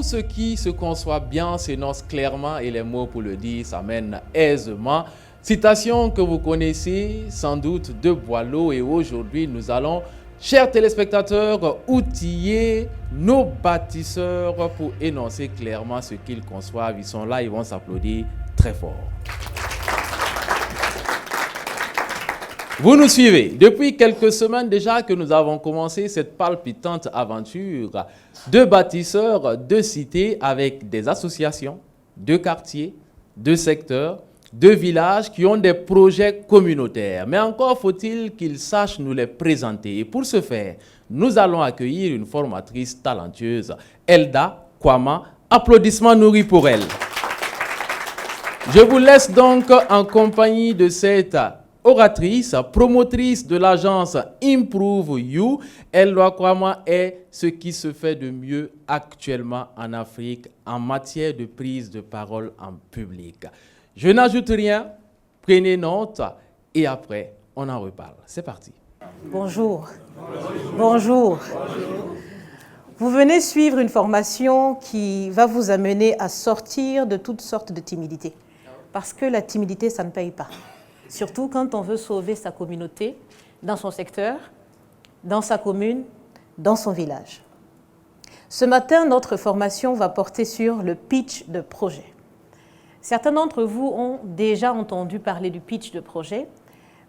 ce qui se conçoit bien s'énonce clairement et les mots pour le dire s'amènent aisément. Citation que vous connaissez sans doute de Boileau, et aujourd'hui nous allons, chers téléspectateurs, outiller nos bâtisseurs pour énoncer clairement ce qu'ils conçoivent. Ils sont là, ils vont s'applaudir très fort. Vous nous suivez. Depuis quelques semaines déjà que nous avons commencé cette palpitante aventure de bâtisseurs de cités avec des associations, de quartiers, de secteurs, de villages qui ont des projets communautaires. Mais encore faut-il qu'ils sachent nous les présenter. Et pour ce faire, nous allons accueillir une formatrice talentueuse, Elda Kwama. Applaudissements nourris pour elle. Je vous laisse donc en compagnie de cette oratrice, promotrice de l'agence Improve You. Elda Kwama est ce qui se fait de mieux actuellement en Afrique en matière de prise de parole en public. Je n'ajoute rien, prenez note et après, on en reparle. C'est parti. Bonjour. Bonjour. Vous venez suivre une formation qui va vous amener à sortir de toutes sortes de timidité. Parce que la timidité, ça ne paye pas. Surtout quand on veut sauver sa communauté, dans son secteur, dans sa commune, dans son village. Ce matin, notre formation va porter sur le pitch de projet. Certains d'entre vous ont déjà entendu parler du pitch de projet.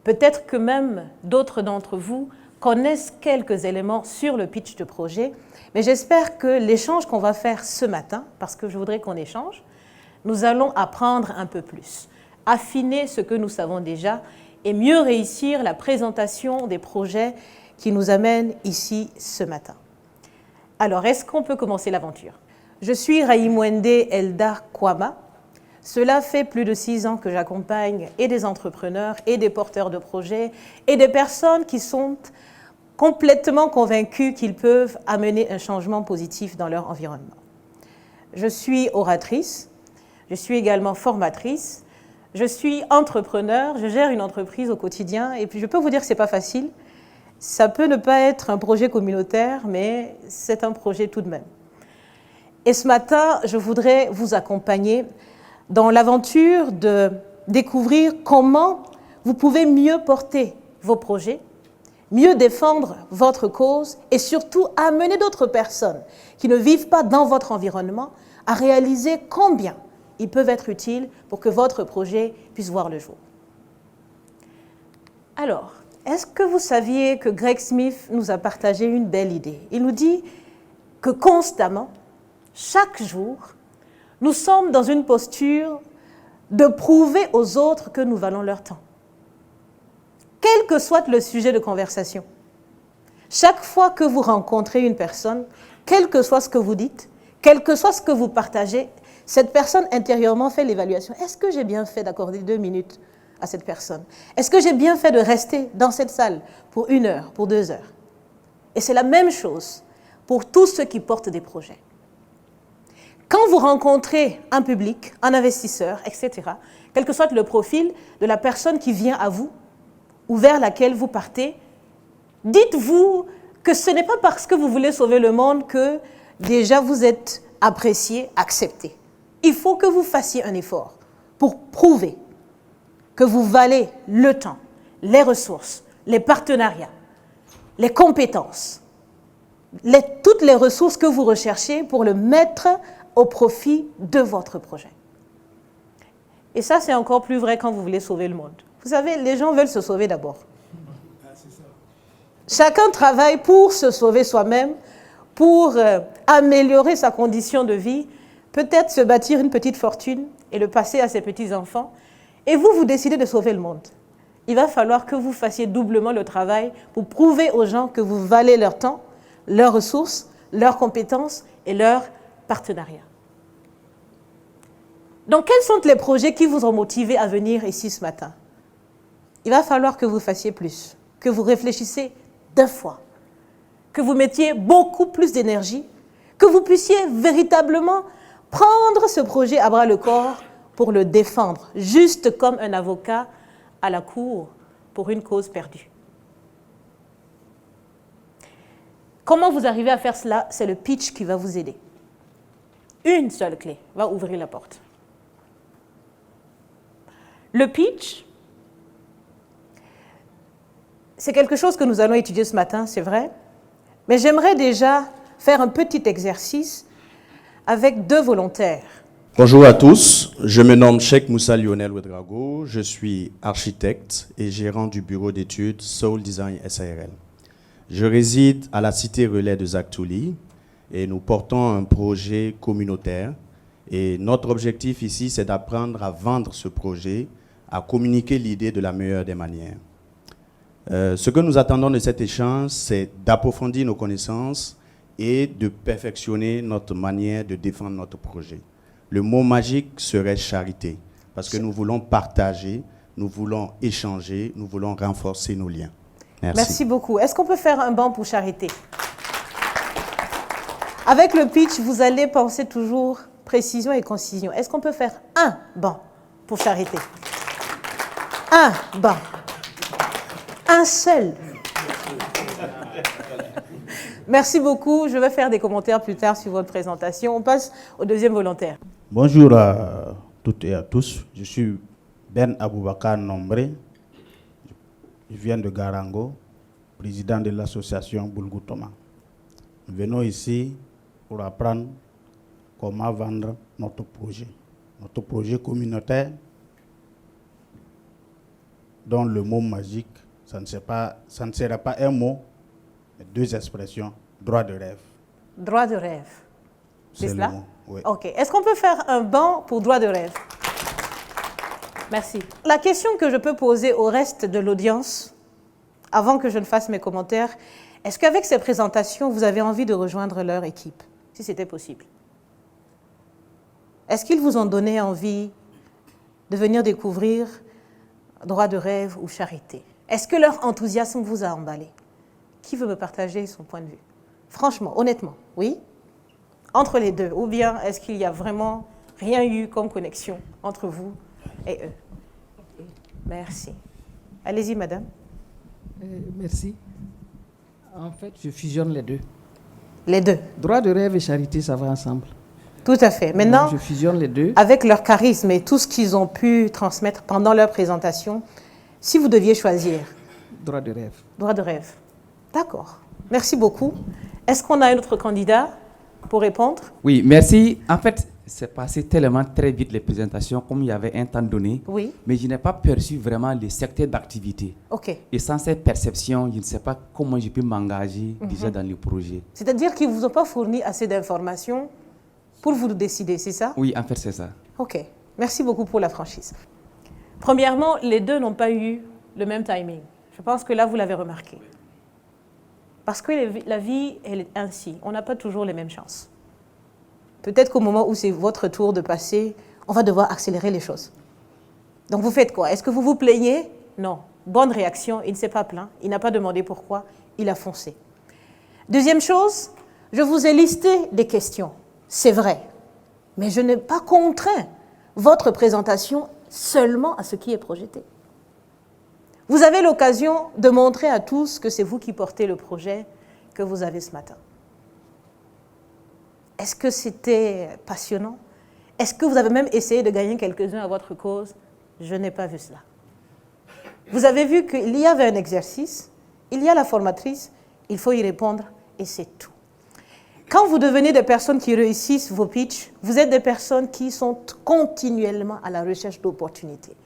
Peut-être que même d'autres d'entre vous connaissent quelques éléments sur le pitch de projet. Mais j'espère que l'échange qu'on va faire ce matin, parce que je voudrais qu'on échange, nous allons apprendre un peu plus, affiner ce que nous savons déjà et mieux réussir la présentation des projets qui nous amènent ici ce matin. Alors, est-ce qu'on peut commencer l'aventure? Je suis Raïmwende Elda Kwama. Cela fait plus de 6 ans que j'accompagne et des entrepreneurs et des porteurs de projets et des personnes qui sont complètement convaincus qu'ils peuvent amener un changement positif dans leur environnement. Je suis oratrice, je suis également formatrice, je suis entrepreneur, je gère une entreprise au quotidien et puis je peux vous dire que ce n'est pas facile. Ça peut ne pas être un projet communautaire, mais c'est un projet tout de même. Et ce matin, je voudrais vous accompagner dans l'aventure de découvrir comment vous pouvez mieux porter vos projets, mieux défendre votre cause et surtout amener d'autres personnes qui ne vivent pas dans votre environnement à réaliser combien ils peuvent être utiles pour que votre projet puisse voir le jour. Alors, est-ce que vous saviez que Greg Smith nous a partagé une belle idée? Il nous dit que constamment, chaque jour, nous sommes dans une posture de prouver aux autres que nous valons leur temps. Quel que soit le sujet de conversation, chaque fois que vous rencontrez une personne, quel que soit ce que vous dites, quel que soit ce que vous partagez, cette personne intérieurement fait l'évaluation. Est-ce que j'ai bien fait d'accorder 2 minutes à cette personne? Est-ce que j'ai bien fait de rester dans cette salle pour 1 heure, pour 2 heures? Et c'est la même chose pour tous ceux qui portent des projets. Quand vous rencontrez un public, un investisseur, etc., quel que soit le profil de la personne qui vient à vous ou vers laquelle vous partez, dites-vous que ce n'est pas parce que vous voulez sauver le monde que déjà vous êtes apprécié, accepté. Il faut que vous fassiez un effort pour prouver que vous valez le temps, les ressources, les partenariats, les compétences, toutes les ressources que vous recherchez pour le mettre au profit de votre projet. Et ça, c'est encore plus vrai quand vous voulez sauver le monde. Vous savez, les gens veulent se sauver d'abord. Chacun travaille pour se sauver soi-même, pour améliorer sa condition de vie, peut-être se bâtir une petite fortune et le passer à ses petits-enfants. Et vous, vous décidez de sauver le monde. Il va falloir que vous fassiez doublement le travail pour prouver aux gens que vous valez leur temps, leurs ressources, leurs compétences et leurs partenariats. Donc, quels sont les projets qui vous ont motivé à venir ici ce matin? Il va falloir que vous fassiez plus, que vous réfléchissiez 2 fois, que vous mettiez beaucoup plus d'énergie, que vous puissiez véritablement prendre ce projet à bras le corps pour le défendre, juste comme un avocat à la cour pour une cause perdue. Comment vous arrivez à faire cela? C'est le pitch qui va vous aider. une seule clé va ouvrir la porte. Le pitch, c'est quelque chose que nous allons étudier ce matin, c'est vrai, mais j'aimerais déjà faire un petit exercice avec 2 volontaires. Bonjour à tous, je me nomme Cheikh Moussa Lionel Ouedraogo, je suis architecte et gérant du bureau d'études Soul Design SARL. Je réside à la cité relais de Zagtouli et nous portons un projet communautaire et notre objectif ici c'est d'apprendre à vendre ce projet, à communiquer l'idée de la meilleure des manières. Ce que nous attendons de cet échange, c'est d'approfondir nos connaissances et de perfectionner notre manière de défendre notre projet. Le mot magique serait charité, parce que nous voulons partager, nous voulons échanger, nous voulons renforcer nos liens. Merci. Merci beaucoup. Est-ce qu'on peut faire un banc pour charité? Avec le pitch, vous allez penser toujours précision et concision. Est-ce qu'on peut faire un banc pour charité? Un banc. Un seul. Merci beaucoup. Je vais faire des commentaires plus tard sur votre présentation. On passe au 2e volontaire. Bonjour à toutes et à tous. Je suis Ben Aboubakar Nombré. Je viens de Garango, président de l'association Boulgou Thomas. Nous venons ici pour apprendre comment vendre notre projet communautaire, dont le mot magique, ça ne sera pas un mot, mais 2 expressions, droit de rêve. Droit de rêve. C'est cela? Oui. Ok. Est-ce qu'on peut faire un banc pour droit de rêve? Merci. La question que je peux poser au reste de l'audience, avant que je ne fasse mes commentaires, est-ce qu'avec ces présentations, vous avez envie de rejoindre leur équipe, si c'était possible? Est-ce qu'ils vous ont donné envie de venir découvrir droit de rêve ou charité? Est-ce que leur enthousiasme vous a emballé? Qui veut me partager son point de vue? Franchement, honnêtement, oui? Entre les deux, ou bien est-ce qu'il n'y a vraiment rien eu comme connexion entre vous et eux? Merci. Allez-y, madame. Merci. En fait, je fusionne les deux. Les deux. Droit de rêve et charité, ça va ensemble. Tout à fait. Maintenant, je fusionne les deux. Avec leur charisme et tout ce qu'ils ont pu transmettre pendant leur présentation, si vous deviez choisir. Droit de rêve. Droit de rêve. D'accord. Merci beaucoup. Est-ce qu'on a un autre candidat pour répondre? Oui, merci. En fait, c'est passé tellement très vite les présentations, comme il y avait un temps donné. Oui. Mais je n'ai pas perçu vraiment les secteurs d'activité. OK. Et sans cette perception, je ne sais pas comment je peux m'engager déjà dans le projet. C'est-à-dire qu'ils ne vous ont pas fourni assez d'informations pour vous décider, c'est ça? Oui, en fait, c'est ça. OK. Merci beaucoup pour la franchise. Premièrement, les deux n'ont pas eu le même timing. Je pense que là, vous l'avez remarqué. Parce que la vie, elle est ainsi. On n'a pas toujours les mêmes chances. Peut-être qu'au moment où c'est votre tour de passer, on va devoir accélérer les choses. Donc vous faites quoi? Est-ce que vous vous plaignez? Non. Bonne réaction, il ne s'est pas plaint, il n'a pas demandé pourquoi, il a foncé. Deuxième chose, je vous ai listé des questions. C'est vrai. Mais je n'ai pas contraint votre présentation seulement à ce qui est projeté. Vous avez l'occasion de montrer à tous que c'est vous qui portez le projet que vous avez ce matin. Est-ce que c'était passionnant? Est-ce que vous avez même essayé de gagner quelques-uns à votre cause? Je n'ai pas vu cela. Vous avez vu qu'il y avait un exercice, il y a la formatrice, il faut y répondre et c'est tout. Quand vous devenez des personnes qui réussissent vos pitchs, vous êtes des personnes qui sont continuellement à la recherche d'opportunités.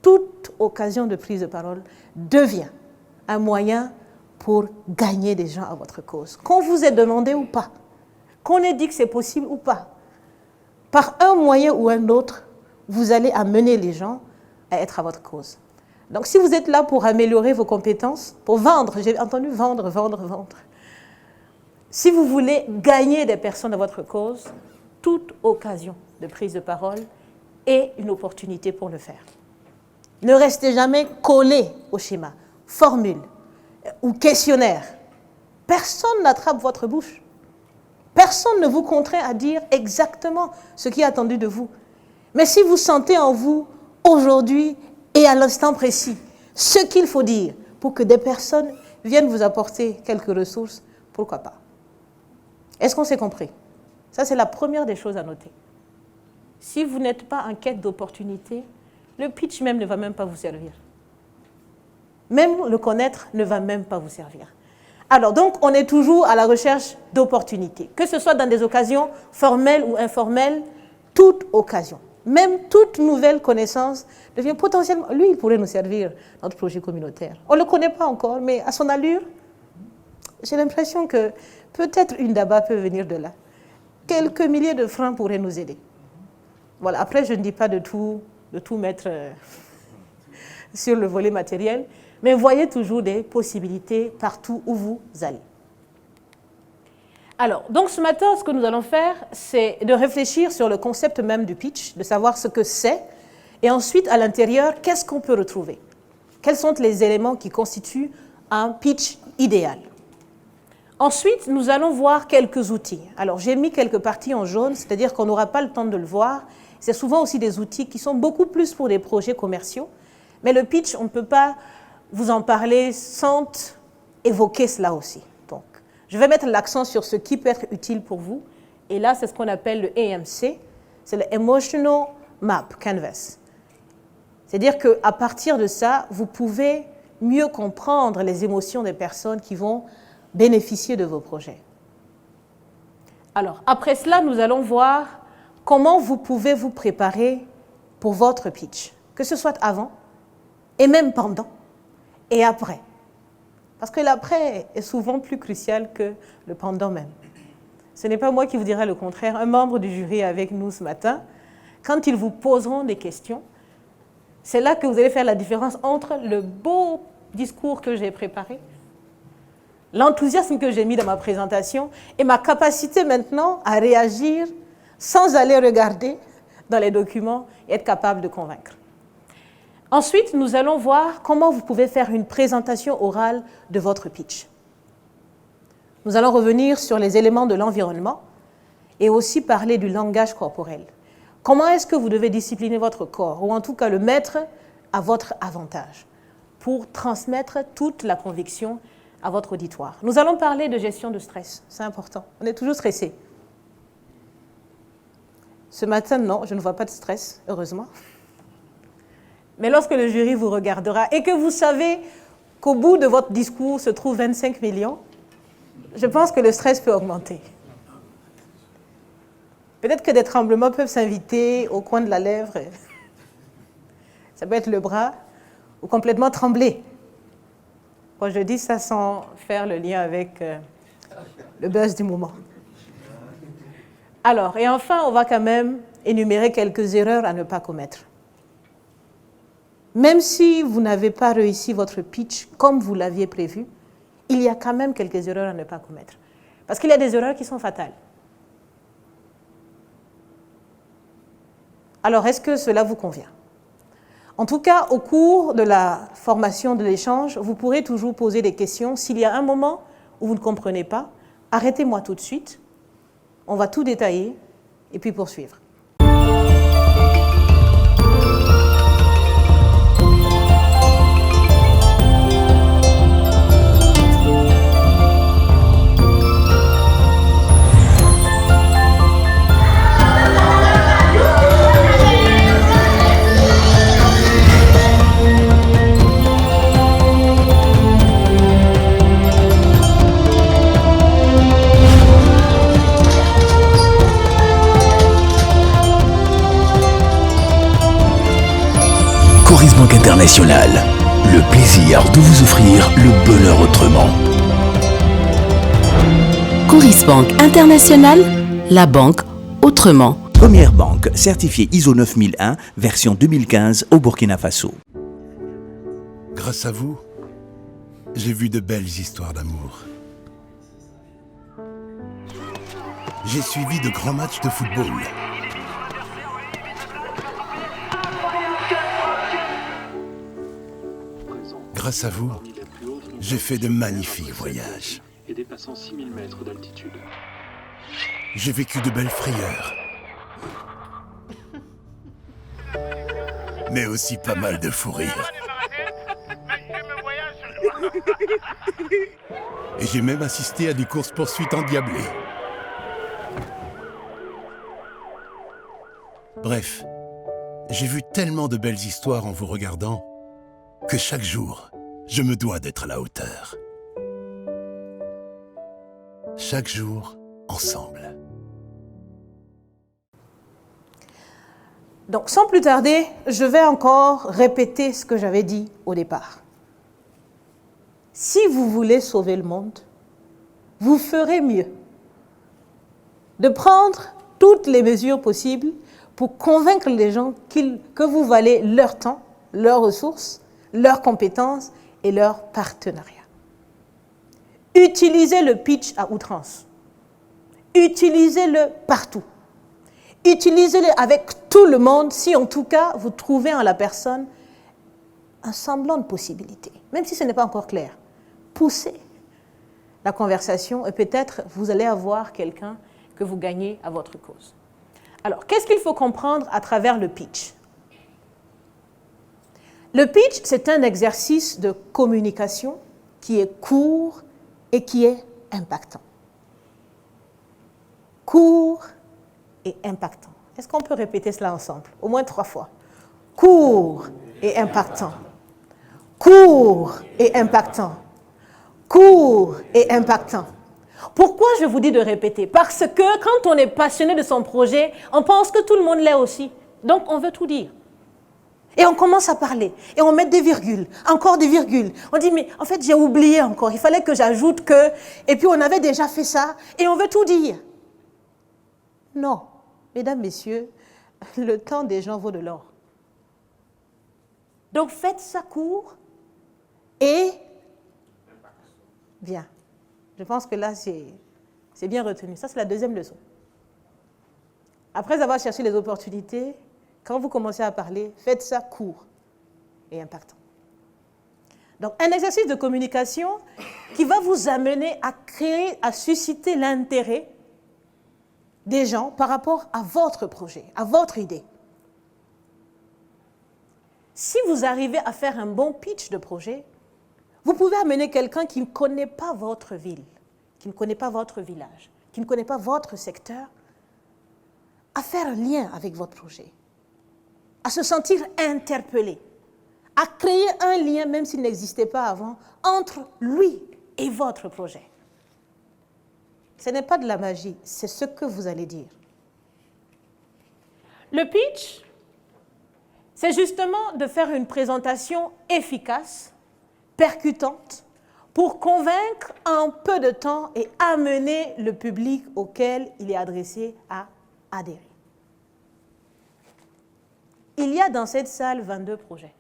Toute occasion de prise de parole devient un moyen pour gagner des gens à votre cause. Qu'on vous ait demandé ou pas, qu'on ait dit que c'est possible ou pas, par un moyen ou un autre, vous allez amener les gens à être à votre cause. Donc si vous êtes là pour améliorer vos compétences, pour vendre, j'ai entendu vendre. Si vous voulez gagner des personnes à votre cause, toute occasion de prise de parole est une opportunité pour le faire. Ne restez jamais collé au schéma, formule ou questionnaire. Personne n'attrape votre bouche. Personne ne vous contraint à dire exactement ce qui est attendu de vous. Mais si vous sentez en vous, aujourd'hui et à l'instant précis, ce qu'il faut dire pour que des personnes viennent vous apporter quelques ressources, pourquoi pas? Est-ce qu'on s'est compris? Ça, c'est la première des choses à noter. Si vous n'êtes pas en quête d'opportunité, le pitch même ne va même pas vous servir. Même le connaître ne va même pas vous servir. Alors, donc, on est toujours à la recherche d'opportunités, que ce soit dans des occasions formelles ou informelles, toute occasion. Même toute nouvelle connaissance devient potentiellement... Lui, il pourrait nous servir, notre projet communautaire. On ne le connaît pas encore, mais à son allure, j'ai l'impression que peut-être une DABA peut venir de là. Quelques milliers de francs pourraient nous aider. Voilà. Après, je ne dis pas de tout mettre sur le volet matériel, mais voyez toujours des possibilités partout où vous allez. Alors, donc ce matin, ce que nous allons faire, c'est de réfléchir sur le concept même du pitch, de savoir ce que c'est, et ensuite, à l'intérieur, qu'est-ce qu'on peut retrouver? Quels sont les éléments qui constituent un pitch idéal? Ensuite, nous allons voir quelques outils. Alors, j'ai mis quelques parties en jaune, c'est-à-dire qu'on n'aura pas le temps de le voir. C'est souvent aussi des outils qui sont beaucoup plus pour des projets commerciaux, mais le pitch, on ne peut pas vous en parler sans évoquer cela aussi. Donc, je vais mettre l'accent sur ce qui peut être utile pour vous. Et là, c'est ce qu'on appelle le EMC, c'est le Emotional Map Canvas. C'est-à-dire qu'à partir de ça, vous pouvez mieux comprendre les émotions des personnes qui vont bénéficier de vos projets. Alors, après cela, nous allons voir comment vous pouvez vous préparer pour votre pitch, que ce soit avant et même pendant et après. Parce que l'après est souvent plus crucial que le pendant même. Ce n'est pas moi qui vous dirai le contraire. Un membre du jury est avec nous ce matin. Quand ils vous poseront des questions, c'est là que vous allez faire la différence entre le beau discours que j'ai préparé, l'enthousiasme que j'ai mis dans ma présentation et ma capacité maintenant à réagir sans aller regarder dans les documents et être capable de convaincre. Ensuite, nous allons voir comment vous pouvez faire une présentation orale de votre pitch. Nous allons revenir sur les éléments de l'environnement et aussi parler du langage corporel. Comment est-ce que vous devez discipliner votre corps, ou en tout cas le mettre à votre avantage, pour transmettre toute la conviction à votre auditoire. Nous allons parler de gestion de stress, c'est important. On est toujours stressé. Ce matin, non, je ne vois pas de stress, heureusement. Mais lorsque le jury vous regardera et que vous savez qu'au bout de votre discours se trouvent 25 millions, je pense que le stress peut augmenter. Peut-être que des tremblements peuvent s'inviter au coin de la lèvre. Ça peut être le bras ou complètement trembler. Quand je dis ça sans faire le lien avec le buzz du moment. Alors, et enfin, on va quand même énumérer quelques erreurs à ne pas commettre. Même si vous n'avez pas réussi votre pitch comme vous l'aviez prévu, il y a quand même quelques erreurs à ne pas commettre. Parce qu'il y a des erreurs qui sont fatales. Alors, est-ce que cela vous convient? En tout cas, au cours de la formation de l'échange, vous pourrez toujours poser des questions. S'il y a un moment où vous ne comprenez pas, arrêtez-moi tout de suite. On va tout détailler et puis poursuivre. Coris Banque Internationale, le plaisir de vous offrir le bonheur autrement. Coris Banque Internationale, la banque autrement. Première banque certifiée ISO 9001, version 2015 au Burkina Faso. Grâce à vous, j'ai vu de belles histoires d'amour. J'ai suivi de grands matchs de football. Grâce à vous, j'ai fait de magnifiques voyages. Et dépassant 6000 mètres d'altitude. J'ai vécu de belles frayeurs. Mais aussi pas mal de fou rire. Et j'ai même assisté à des courses-poursuites endiablées. Bref, j'ai vu tellement de belles histoires en vous regardant que chaque jour, je me dois d'être à la hauteur. Chaque jour, ensemble. Donc, sans plus tarder, je vais encore répéter ce que j'avais dit au départ. Si vous voulez sauver le monde, vous ferez mieux de prendre toutes les mesures possibles pour convaincre les gens que vous valez leur temps, leurs ressources, leurs compétences et leurs partenariats. Utilisez le pitch à outrance. Utilisez-le partout. Utilisez-le avec tout le monde si en tout cas vous trouvez en la personne un semblant de possibilité. Même si ce n'est pas encore clair, poussez la conversation et peut-être vous allez avoir quelqu'un que vous gagnez à votre cause. Alors, qu'est-ce qu'il faut comprendre à travers le pitch? Le pitch, c'est un exercice de communication qui est court et qui est impactant. Court et impactant. Est-ce qu'on peut répéter cela ensemble? Au moins 3 fois. Court et impactant. Court et impactant. Court et impactant. Pourquoi je vous dis de répéter? Parce que quand on est passionné de son projet, on pense que tout le monde l'est aussi. Donc on veut tout dire. Et on commence à parler. Et on met des virgules, encore des virgules. On dit, mais en fait, j'ai oublié encore. Il fallait que j'ajoute que... Et puis on avait déjà fait ça. Et on veut tout dire. Non. Mesdames, messieurs, le temps des gens vaut de l'or. Donc faites ça court et bien. Je pense que là, c'est bien retenu. Ça, c'est la deuxième leçon. Après avoir cherché les opportunités, quand vous commencez à parler, faites ça court et impactant. Donc, un exercice de communication qui va vous amener à créer, à susciter l'intérêt des gens par rapport à votre projet, à votre idée. Si vous arrivez à faire un bon pitch de projet, vous pouvez amener quelqu'un qui ne connaît pas votre ville, qui ne connaît pas votre village, qui ne connaît pas votre secteur, à faire un lien avec votre projet, à se sentir interpellé, à créer un lien, même s'il n'existait pas avant, entre lui et votre projet. Ce n'est pas de la magie, c'est ce que vous allez dire. Le pitch, c'est justement de faire une présentation efficace, percutante, pour convaincre en peu de temps et amener le public auquel il est adressé à adhérer. Il y a dans cette salle 22 projets.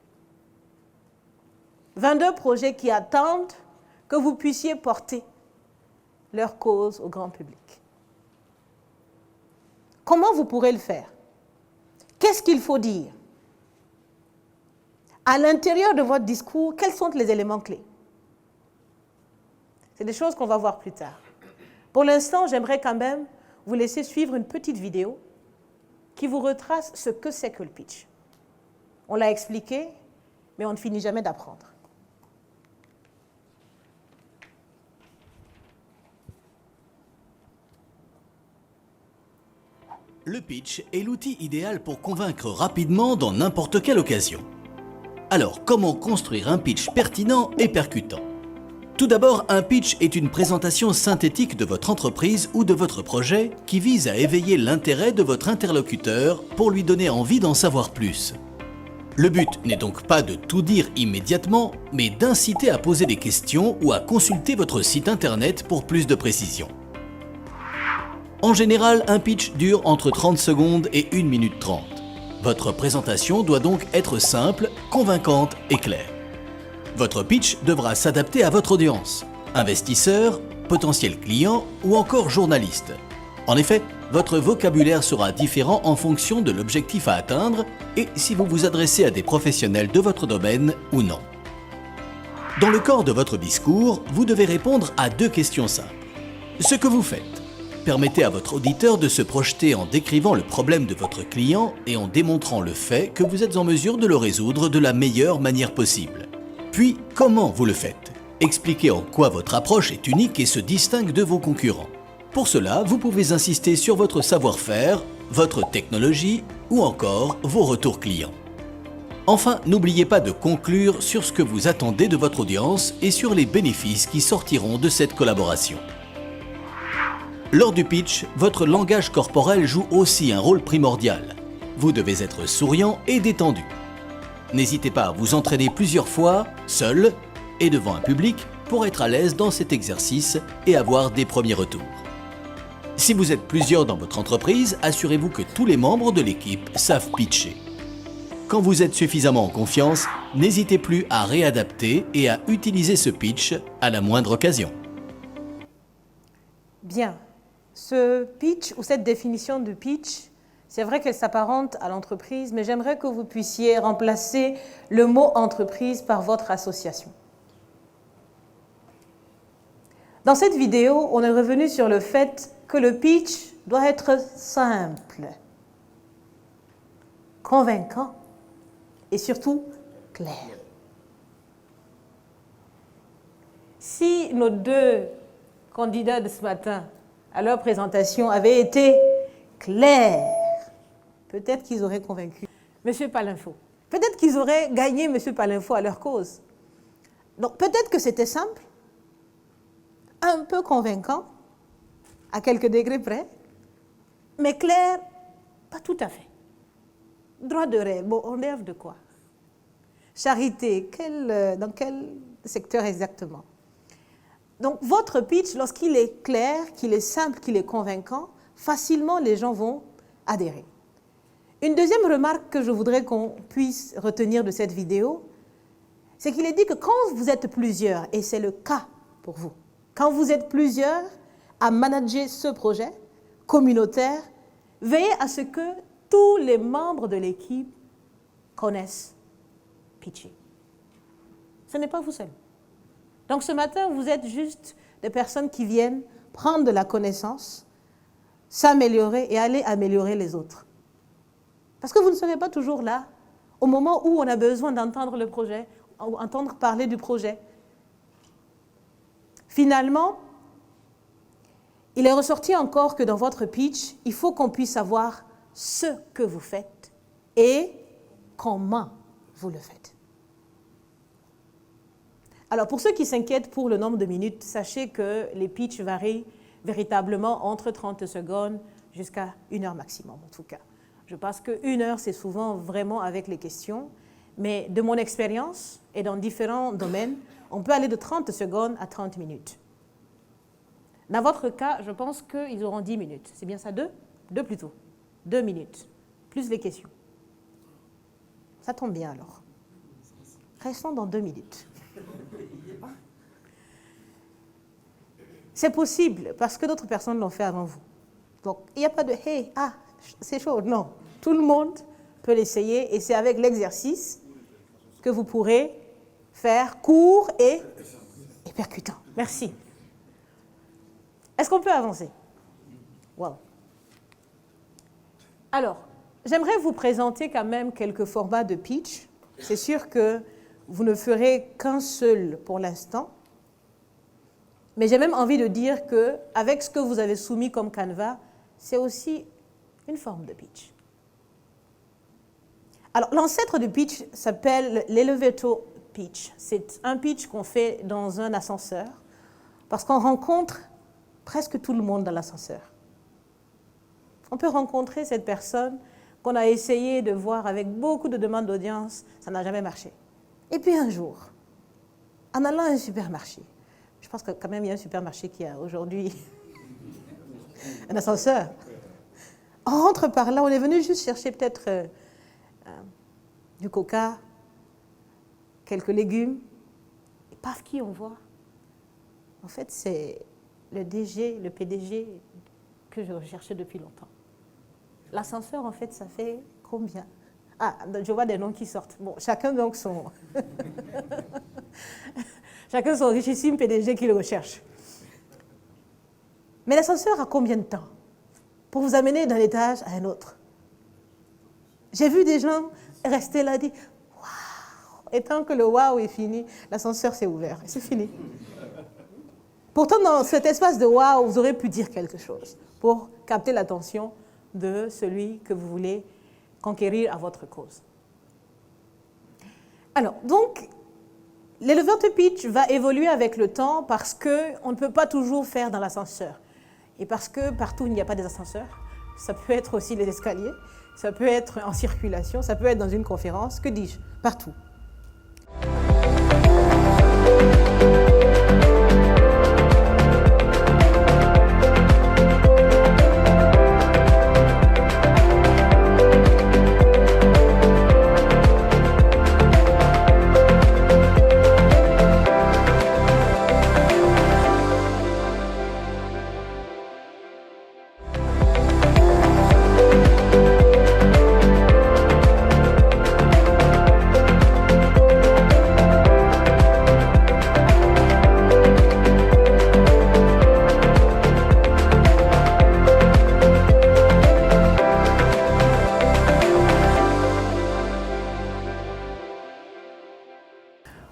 22 projets qui attendent que vous puissiez porter leur cause au grand public. Comment vous pourrez le faire? Qu'est-ce qu'il faut dire? À l'intérieur de votre discours, quels sont les éléments clés? C'est des choses qu'on va voir plus tard. Pour l'instant, j'aimerais quand même vous laisser suivre une petite vidéo qui vous retrace ce que c'est que le pitch. On l'a expliqué, mais on ne finit jamais d'apprendre. Le pitch est l'outil idéal pour convaincre rapidement dans n'importe quelle occasion. Alors, comment construire un pitch pertinent et percutant? Tout d'abord, un pitch est une présentation synthétique de votre entreprise ou de votre projet qui vise à éveiller l'intérêt de votre interlocuteur pour lui donner envie d'en savoir plus. Le but n'est donc pas de tout dire immédiatement, mais d'inciter à poser des questions ou à consulter votre site internet pour plus de précision. En général, un pitch dure entre 30 secondes et 1 minute 30. Votre présentation doit donc être simple, convaincante et claire. Votre pitch devra s'adapter à votre audience, investisseurs, potentiels clients ou encore journalistes. En effet, votre vocabulaire sera différent en fonction de l'objectif à atteindre et si vous vous adressez à des professionnels de votre domaine ou non. Dans le corps de votre discours, vous devez répondre à 2 questions simples. Ce que vous faites. Permettez à votre auditeur de se projeter en décrivant le problème de votre client et en démontrant le fait que vous êtes en mesure de le résoudre de la meilleure manière possible. Puis, comment vous le faites? Expliquez en quoi votre approche est unique et se distingue de vos concurrents. Pour cela, vous pouvez insister sur votre savoir-faire, votre technologie ou encore vos retours clients. Enfin, n'oubliez pas de conclure sur ce que vous attendez de votre audience et sur les bénéfices qui sortiront de cette collaboration. Lors du pitch, votre langage corporel joue aussi un rôle primordial. Vous devez être souriant et détendu. N'hésitez pas à vous entraîner plusieurs fois, seul et devant un public, pour être à l'aise dans cet exercice et avoir des premiers retours. Si vous êtes plusieurs dans votre entreprise, assurez-vous que tous les membres de l'équipe savent pitcher. Quand vous êtes suffisamment en confiance, n'hésitez plus à réadapter et à utiliser ce pitch à la moindre occasion. Bien. Ce pitch ou cette définition de pitch, c'est vrai qu'elle s'apparente à l'entreprise, mais j'aimerais que vous puissiez remplacer le mot entreprise par votre association. Dans cette vidéo, on est revenu sur le fait que le pitch doit être simple, convaincant et surtout clair. Si nos deux candidats de ce matin à leur présentation avaient été clairs, peut-être qu'ils auraient convaincu M. Palinfo. Peut-être qu'ils auraient gagné M. Palinfo à leur cause. Donc peut-être que c'était simple, un peu convaincant, à quelques degrés près, mais clair, pas tout à fait. Droit de rêve, bon, on rêve de quoi? Charité, dans quel secteur exactement? Donc votre pitch, lorsqu'il est clair, qu'il est simple, qu'il est convaincant, facilement les gens vont adhérer. Une deuxième remarque que je voudrais qu'on puisse retenir de cette vidéo, c'est qu'il est dit que quand vous êtes plusieurs, et c'est le cas pour vous, quand vous êtes plusieurs à manager ce projet communautaire, veillez à ce que tous les membres de l'équipe connaissent pitcher. Ce n'est pas vous seul. Donc ce matin, vous êtes juste des personnes qui viennent prendre de la connaissance, s'améliorer et aller améliorer les autres. Parce que vous ne serez pas toujours là au moment où on a besoin d'entendre le projet, ou entendre parler du projet. Finalement, il est ressorti encore que dans votre pitch, il faut qu'on puisse savoir ce que vous faites et comment vous le faites. Alors, pour ceux qui s'inquiètent pour le nombre de minutes, sachez que les pitchs varient véritablement entre 30 secondes jusqu'à 1 heure maximum, en tout cas. Je pense qu'une heure, c'est souvent vraiment avec les questions, mais de mon expérience et dans différents domaines, on peut aller de 30 secondes à 30 minutes. Dans votre cas, je pense qu'ils auront 10 minutes. C'est bien ça, 2 plutôt. 2 minutes, plus les questions. Ça tombe bien alors. Restons dans 2 minutes. C'est possible parce que d'autres personnes l'ont fait avant vous. Donc, il n'y a pas de « hey, ah, c'est chaud ». Non, tout le monde peut l'essayer et c'est avec l'exercice que vous pourrez faire court et percutant. Merci. Est-ce qu'on peut avancer? Wow. Alors, j'aimerais vous présenter quand même quelques formats de pitch. C'est sûr que vous ne ferez qu'un seul pour l'instant. Mais j'ai même envie de dire qu'avec ce que vous avez soumis comme canevas, c'est aussi une forme de pitch. Alors, l'ancêtre du pitch s'appelle l'elevator pitch. C'est un pitch qu'on fait dans un ascenseur parce qu'on rencontre presque tout le monde dans l'ascenseur. On peut rencontrer cette personne qu'on a essayé de voir avec beaucoup de demandes d'audience, ça n'a jamais marché. Et puis un jour, en allant à un supermarché, je pense que quand même il y a un supermarché qui a aujourd'hui un ascenseur. On rentre par là, on est venu juste chercher peut-être du coca, quelques légumes, et paf, qui on voit? En fait, c'est le DG, le PDG que je recherchais depuis longtemps. L'ascenseur, en fait, ça fait combien? Ah, je vois des noms qui sortent. Bon, chacun donc son... chacun son richissime PDG qui le recherche. Mais l'ascenseur a combien de temps pour vous amener d'un étage à un autre? J'ai vu des gens rester là et dire « Waouh !» Et tant que le « waouh » est fini, l'ascenseur s'est ouvert. C'est fini. Pourtant, dans cet espace de « waouh », vous aurez pu dire quelque chose pour capter l'attention de celui que vous voulez conquérir à votre cause. Alors, donc, l'elevator pitch va évoluer avec le temps parce qu'on ne peut pas toujours faire dans l'ascenseur. Et parce que partout, il n'y a pas des ascenseurs. Ça peut être aussi les escaliers, ça peut être en circulation, ça peut être dans une conférence, que dis-je, partout.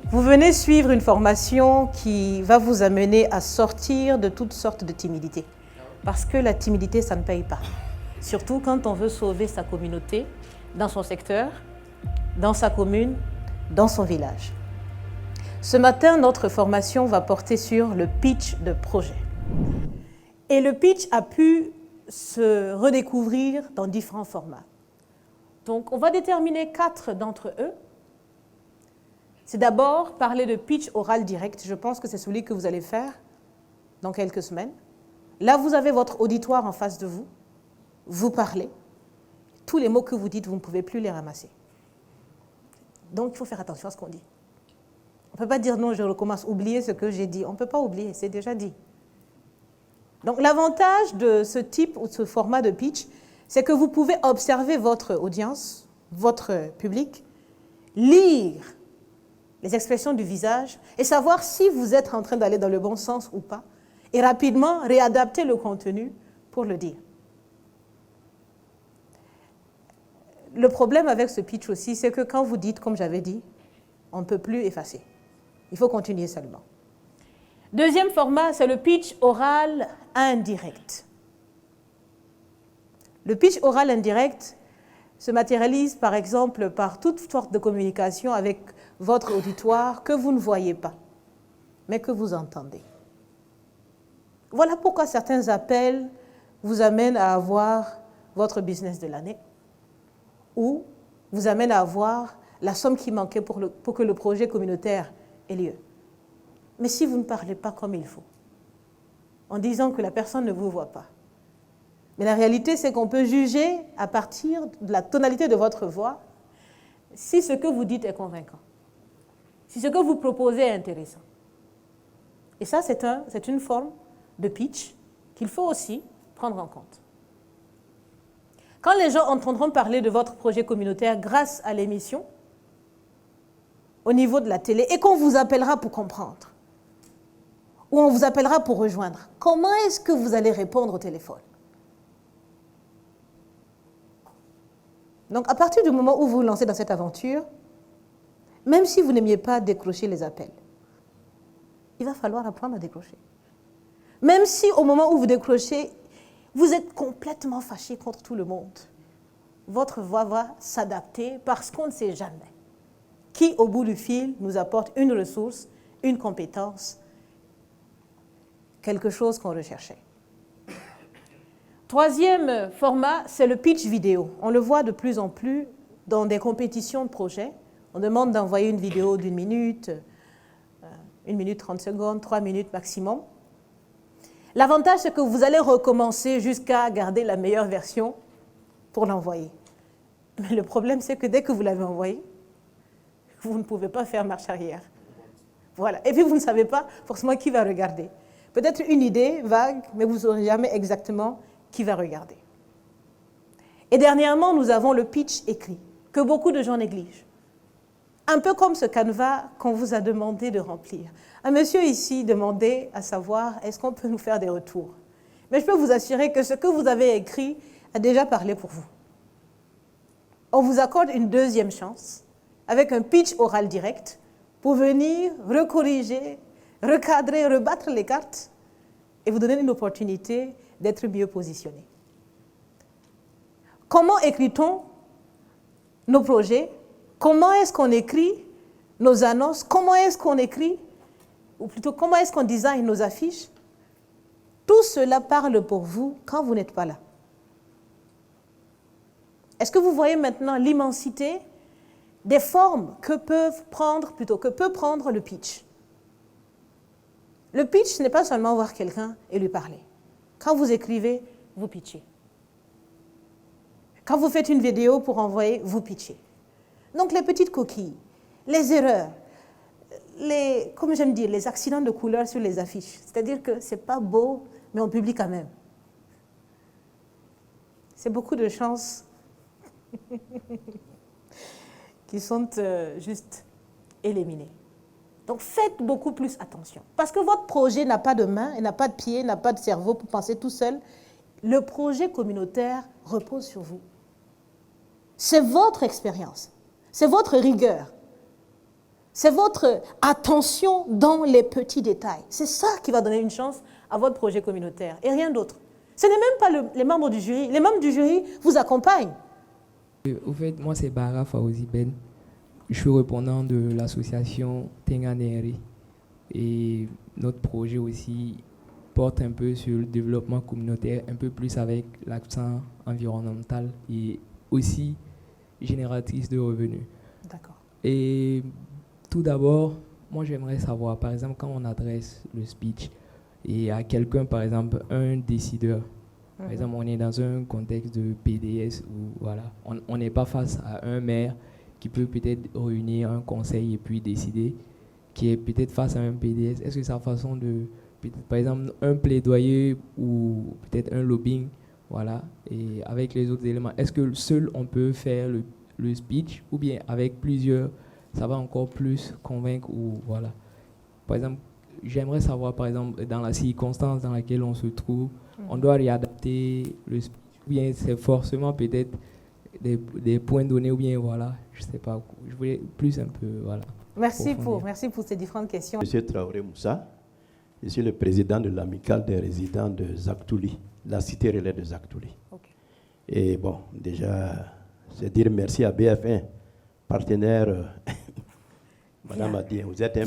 Vous venez suivre une formation qui va vous amener à sortir de toutes sortes de timidité. Parce que la timidité, ça ne paye pas. Surtout quand on veut sauver sa communauté, dans son secteur, dans sa commune, dans son village. Ce matin, notre formation va porter sur le pitch de projet. Et le pitch a pu se redécouvrir dans différents formats. Donc, on va déterminer 4 d'entre eux. C'est d'abord parler de pitch oral direct. Je pense que c'est celui que vous allez faire dans quelques semaines. Là, vous avez votre auditoire en face de vous. Vous parlez. Tous les mots que vous dites, vous ne pouvez plus les ramasser. Donc, il faut faire attention à ce qu'on dit. On ne peut pas dire non, je recommence, oublier ce que j'ai dit. On ne peut pas oublier, c'est déjà dit. Donc, l'avantage de ce type ou de ce format de pitch, c'est que vous pouvez observer votre audience, votre public, lire les expressions du visage et savoir si vous êtes en train d'aller dans le bon sens ou pas et rapidement réadapter le contenu pour le dire. Le problème avec ce pitch aussi, c'est que quand vous dites, comme j'avais dit, on ne peut plus effacer. Il faut continuer seulement. Deuxième format, c'est le pitch oral indirect. Le pitch oral indirect se matérialise par exemple par toute sorte de communication avec votre auditoire que vous ne voyez pas, mais que vous entendez. Voilà pourquoi certains appels vous amènent à avoir votre business de l'année ou vous amènent à avoir la somme qui manquait pour que le projet communautaire ait lieu. Mais si vous ne parlez pas comme il faut, en disant que la personne ne vous voit pas, mais la réalité, c'est qu'on peut juger à partir de la tonalité de votre voix si ce que vous dites est convaincant, si ce que vous proposez est intéressant. Et ça, c'est une forme de pitch qu'il faut aussi prendre en compte. Quand les gens entendront parler de votre projet communautaire grâce à l'émission, au niveau de la télé, et qu'on vous appellera pour comprendre, ou on vous appellera pour rejoindre, comment est-ce que vous allez répondre au téléphone? Donc, à partir du moment où vous vous lancez dans cette aventure, même si vous n'aimiez pas décrocher les appels, il va falloir apprendre à décrocher. Même si au moment où vous décrochez, vous êtes complètement fâché contre tout le monde, votre voix va s'adapter parce qu'on ne sait jamais qui, au bout du fil, nous apporte une ressource, une compétence, quelque chose qu'on recherchait. Troisième format, c'est le pitch vidéo. On le voit de plus en plus dans des compétitions de projets. On demande d'envoyer une vidéo d'1 minute, 1 minute 30 secondes, 3 minutes maximum. L'avantage, c'est que vous allez recommencer jusqu'à garder la meilleure version pour l'envoyer. Mais le problème, c'est que dès que vous l'avez envoyé, vous ne pouvez pas faire marche arrière. Voilà. Et puis, vous ne savez pas forcément qui va regarder. Peut-être une idée vague, mais vous ne saurez jamais exactement qui va regarder. Et dernièrement, nous avons le pitch écrit, que beaucoup de gens négligent. Un peu comme ce canevas qu'on vous a demandé de remplir. Un monsieur ici demandait à savoir, est-ce qu'on peut nous faire des retours? Mais je peux vous assurer que ce que vous avez écrit a déjà parlé pour vous. On vous accorde une deuxième chance, avec un pitch oral direct, pour venir recorriger, recadrer, rebattre les cartes et vous donner une opportunité d'être mieux positionné. Comment écrit-on nos projets? Comment est-ce qu'on écrit nos annonces? Comment est-ce qu'on écrit, ou plutôt comment est-ce qu'on design nos affiches? Tout cela parle pour vous quand vous n'êtes pas là. Est-ce que vous voyez maintenant l'immensité des formes que peut prendre le pitch? Le pitch, ce n'est pas seulement voir quelqu'un et lui parler. Quand vous écrivez, vous pitchez. Quand vous faites une vidéo pour envoyer, vous pitchez. Donc les petites coquilles, les erreurs, comme j'aime dire, les accidents de couleur sur les affiches. C'est-à-dire que ce n'est pas beau, mais on publie quand même. C'est beaucoup de chances qui sont juste éliminées. Donc faites beaucoup plus attention. Parce que votre projet n'a pas de main, et n'a pas de pied, n'a pas de cerveau pour penser tout seul. Le projet communautaire repose sur vous. C'est votre expérience, c'est votre rigueur, c'est votre attention dans les petits détails. C'est ça qui va donner une chance à votre projet communautaire et rien d'autre. Ce n'est même pas les membres du jury. Les membres du jury vous accompagnent. Au fait, moi, c'est Bara Faouzi Ben. Je suis répondant de l'association Tenganeri. Et notre projet aussi porte un peu sur le développement communautaire, un peu plus avec l'accent environnemental et aussi génératrice de revenus. D'accord. Et tout d'abord, moi, j'aimerais savoir, par exemple, quand on adresse le speech et à quelqu'un, par exemple, un décideur, par exemple, on est dans un contexte de PDS où voilà, on n'est pas face à un maire qui peut peut-être réunir un conseil et puis décider, qui est peut-être face à un PDS. Est-ce que sa façon de, par exemple, un plaidoyer ou peut-être un lobbying, voilà, et avec les autres éléments, est-ce que seul on peut faire le speech ou bien avec plusieurs, ça va encore plus convaincre ou voilà. Par exemple, j'aimerais savoir, par exemple, dans la circonstance dans laquelle on se trouve, on doit réadapter le speech, ou bien c'est forcément peut-être des points donnés, ou bien voilà, je ne sais pas. Je voulais plus un peu, voilà. Merci pour ces différentes questions. Monsieur Traoré Moussa, je suis le président de l'amicale des résidents de Zaktouli, la cité relais de Zaktouli. Okay. Et bon, déjà, c'est dire merci à BF1, partenaire. Madame a dit, vous êtes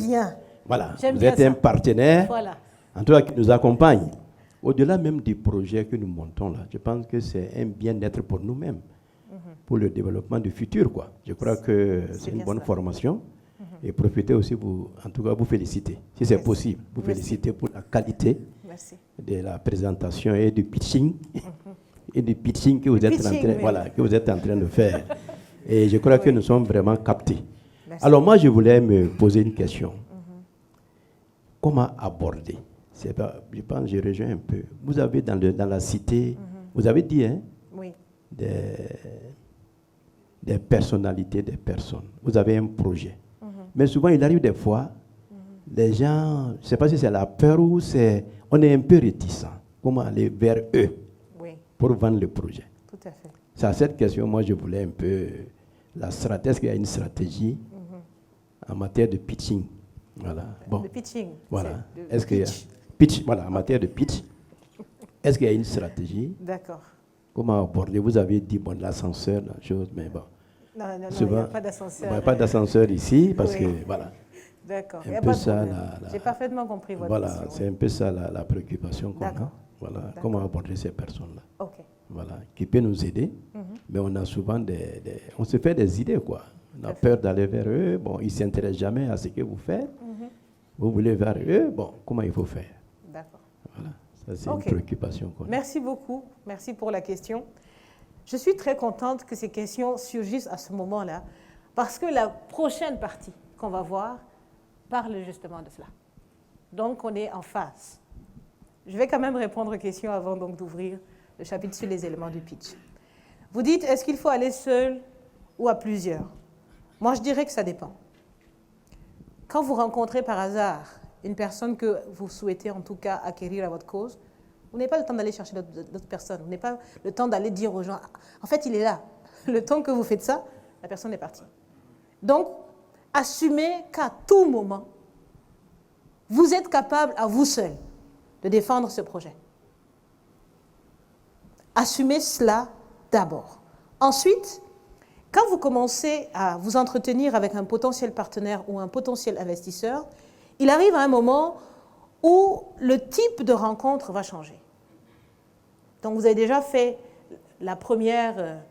un partenaire, voilà, en tout cas qui nous accompagne. Au-delà même du projet que nous montons là, je pense que c'est un bien-être pour nous-mêmes, pour le développement du futur, quoi. Je crois que c'est une bonne formation. Et profitez aussi, en tout cas, vous féliciter, si c'est possible, vous féliciter pour la qualité de la présentation et du pitching, et du pitching que vous êtes en train de faire. Et je crois que nous sommes vraiment captés. Merci. Alors moi, je voulais me poser une question. Comment aborder? Je pense que je rejoins un peu. Vous avez dans la cité, vous avez dit, hein, oui, des personnalités, des personnes. Vous avez un projet. Mais souvent, il arrive des fois, les gens, je ne sais pas si c'est la peur ou on est un peu réticent. Comment aller vers eux pour vendre le projet? Tout à fait. C'est à cette question, moi, je voulais un peu est-ce qu'il y a une stratégie en matière de pitching? Voilà. Bon. De pitching. Voilà. Est-ce qu'il y a pitch, voilà, en matière de pitch, est-ce qu'il y a une stratégie? D'accord. Comment aborder? Vous avez dit, bon, l'ascenseur, la chose, mais bon. Non, il n'y a pas d'ascenseur. Il n'y a pas d'ascenseur ici, parce que, voilà. D'accord. Un peu ça, j'ai parfaitement compris votre question. Voilà, c'est un peu ça la préoccupation qu'on a. Voilà. Comment aborder ces personnes-là? Ok. Voilà, qui peut nous aider, mais on a souvent on se fait des idées, quoi. On a peur d'aller vers eux, bon, ils ne s'intéressent jamais à ce que vous faites. Vous voulez vers eux, bon, comment il faut faire? D'accord. Voilà, ça c'est une préoccupation qu'on a. Merci beaucoup, merci pour la question. Je suis très contente que ces questions surgissent à ce moment-là, parce que la prochaine partie qu'on va voir parle justement de cela. Donc, on est en phase. Je vais quand même répondre aux questions avant donc d'ouvrir le chapitre sur les éléments du pitch. Vous dites, est-ce qu'il faut aller seul ou à plusieurs? Moi, je dirais que ça dépend. Quand vous rencontrez par hasard une personne que vous souhaitez en tout cas acquérir à votre cause, vous n'avez pas le temps d'aller chercher d'autres personnes. Vous n'avez pas le temps d'aller dire aux gens, en fait, il est là. Le temps que vous faites ça, la personne est partie. Donc, assumez qu'à tout moment, vous êtes capable à vous seul de défendre ce projet. Assumez cela d'abord. Ensuite, quand vous commencez à vous entretenir avec un potentiel partenaire ou un potentiel investisseur, il arrive à un moment où le type de rencontre va changer. Donc vous avez déjà fait la première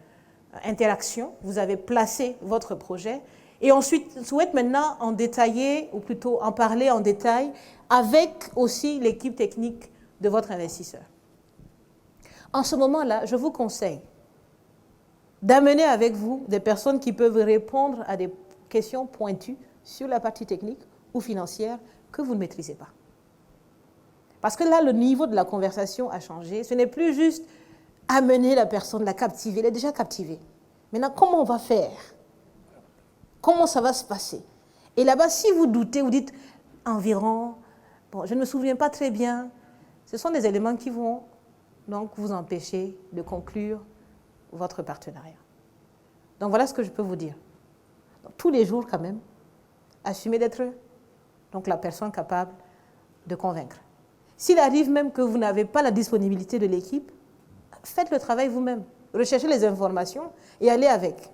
interaction, vous avez placé votre projet, et ensuite je souhaite maintenant en détailler, ou plutôt en parler en détail, avec aussi l'équipe technique de votre investisseur. En ce moment-là, je vous conseille d'amener avec vous des personnes qui peuvent répondre à des questions pointues sur la partie technique ou financière que vous ne maîtrisez pas. Parce que là, le niveau de la conversation a changé. Ce n'est plus juste amener la personne, la captiver. Elle est déjà captivée. Maintenant, comment on va faire? Comment ça va se passer? Et là-bas, si vous doutez, vous dites environ, bon, je ne me souviens pas très bien, ce sont des éléments qui vont donc vous empêcher de conclure votre partenariat. Donc voilà ce que je peux vous dire. Donc, tous les jours quand même, assumez d'être donc la personne capable de convaincre. S'il arrive même que vous n'avez pas la disponibilité de l'équipe, faites le travail vous-même. Recherchez les informations et allez avec.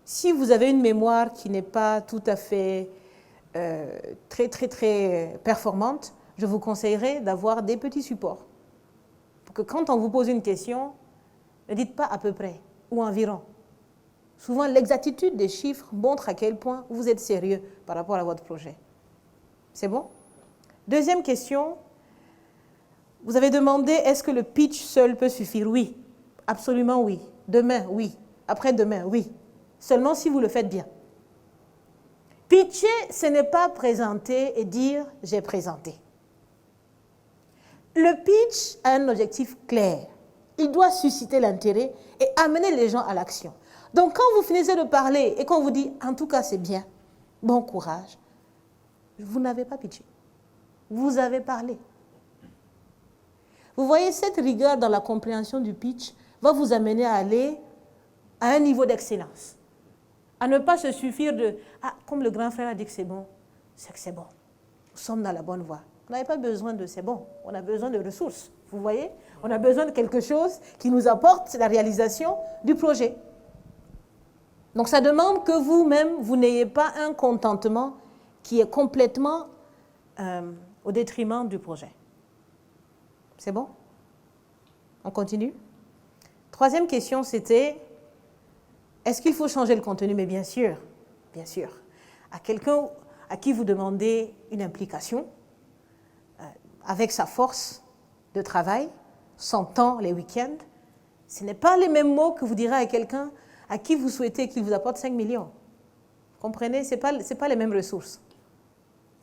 Si vous avez une mémoire qui n'est pas tout à fait très performante, je vous conseillerais d'avoir des petits supports. Pour que quand on vous pose une question, ne dites pas à peu près ou environ. Souvent, l'exactitude des chiffres montre à quel point vous êtes sérieux par rapport à votre projet. C'est bon? Deuxième question, vous avez demandé est-ce que le pitch seul peut suffire? Oui, absolument oui. Demain, oui. Après-demain, oui. Seulement si vous le faites bien. Pitcher, ce n'est pas présenter et dire « j'ai présenté ». Le pitch a un objectif clair. Il doit susciter l'intérêt et amener les gens à l'action. Donc quand vous finissez de parler et qu'on vous dit « en tout cas c'est bien, bon courage », vous n'avez pas pitché. Vous avez parlé. Vous voyez, cette rigueur dans la compréhension du pitch va vous amener à aller à un niveau d'excellence. À ne pas se suffire de « ah, comme le grand frère a dit que c'est bon, c'est que c'est bon. Nous sommes dans la bonne voie. » On n'avait pas besoin de « c'est bon », on a besoin de ressources. Vous voyez, on a besoin de quelque chose qui nous apporte la réalisation du projet. Donc ça demande que vous-même, vous n'ayez pas un contentement qui est complètement au détriment du projet. C'est bon? On continue? Troisième question, c'était, est-ce qu'il faut changer le contenu? Mais bien sûr, bien sûr. À quelqu'un à qui vous demandez une implication, avec sa force de travail, son temps, les week-ends, ce n'est pas les mêmes mots que vous direz à quelqu'un à qui vous souhaitez qu'il vous apporte 5 millions. Comprenez? Ce n'est pas les mêmes ressources.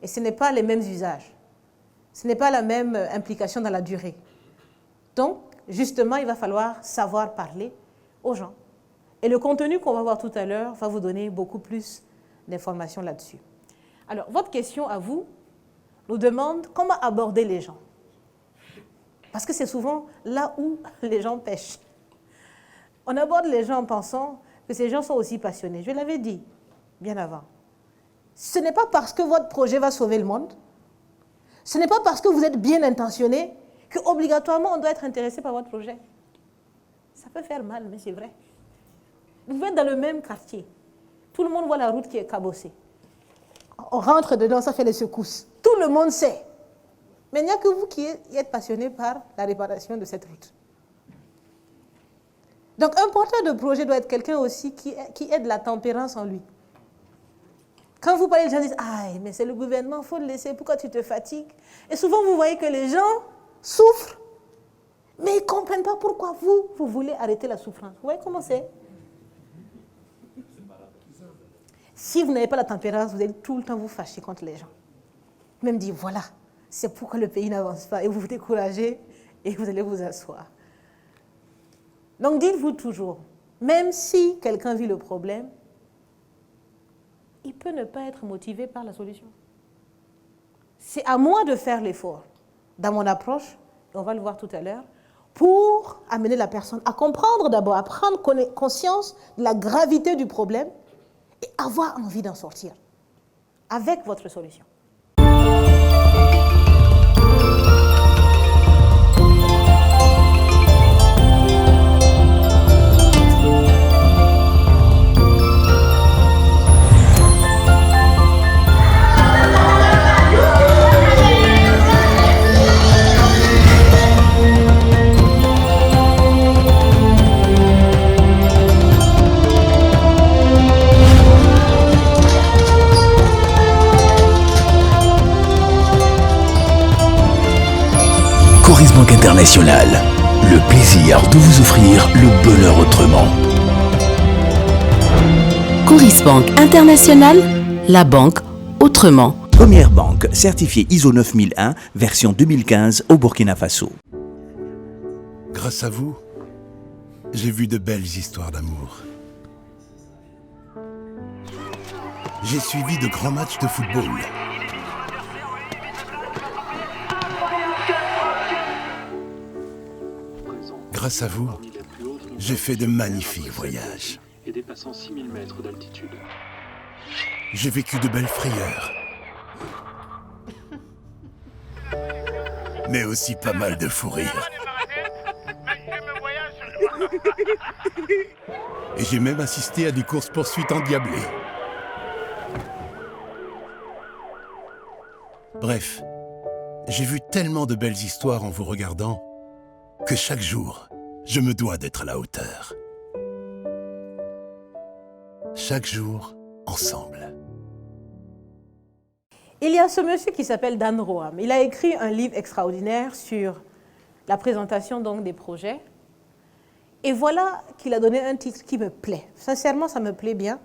Et ce n'est pas les mêmes usages. Ce n'est pas la même implication dans la durée. Donc, justement, il va falloir savoir parler aux gens. Et le contenu qu'on va voir tout à l'heure va vous donner beaucoup plus d'informations là-dessus. Alors, votre question à vous nous demande comment aborder les gens. Parce que c'est souvent là où les gens pêchent. On aborde les gens en pensant que ces gens sont aussi passionnés. Je l'avais dit bien avant. Ce n'est pas parce que votre projet va sauver le monde, ce n'est pas parce que vous êtes bien intentionné qu'obligatoirement on doit être intéressé par votre projet. Ça peut faire mal, mais c'est vrai. Vous êtes dans le même quartier. Tout le monde voit la route qui est cabossée. On rentre dedans, ça fait les secousses. Tout le monde sait. Mais il n'y a que vous qui êtes passionné par la réparation de cette route. Donc un porteur de projet doit être quelqu'un aussi qui ait de la tempérance en lui. Quand vous parlez, les gens disent « ah, mais c'est le gouvernement, il faut le laisser, pourquoi tu te fatigues ?» Et souvent, vous voyez que les gens souffrent, mais ils ne comprennent pas pourquoi vous voulez arrêter la souffrance. Vous voyez comment c'est? Si vous n'avez pas la tempérance, vous allez tout le temps vous fâcher contre les gens. Même dire « voilà, c'est pourquoi le pays n'avance pas » et vous vous découragez et vous allez vous asseoir. Donc dites-vous toujours, même si quelqu'un vit le problème, il peut ne pas être motivé par la solution. C'est à moi de faire l'effort dans mon approche, et on va le voir tout à l'heure, pour amener la personne à comprendre d'abord, à prendre conscience de la gravité du problème et avoir envie d'en sortir avec votre solution. Coris Banque International, le plaisir de vous offrir le bonheur autrement. Coris Banque International, la banque autrement. Première banque certifiée ISO 9001, version 2015 au Burkina Faso. Grâce à vous, j'ai vu de belles histoires d'amour. J'ai suivi de grands matchs de football. Grâce à vous, j'ai fait de magnifiques voyages. Et dépassant 6000 mètres d'altitude. J'ai vécu de belles frayeurs. Mais aussi pas mal de fou rires. Et j'ai même assisté à des courses-poursuites endiablées. Bref, j'ai vu tellement de belles histoires en vous regardant que chaque jour, je me dois d'être à la hauteur. Chaque jour, ensemble. Il y a ce monsieur qui s'appelle Dan Roam. Il a écrit un livre extraordinaire sur la présentation donc des projets. Et voilà qu'il a donné un titre qui me plaît. Sincèrement, ça me plaît bien,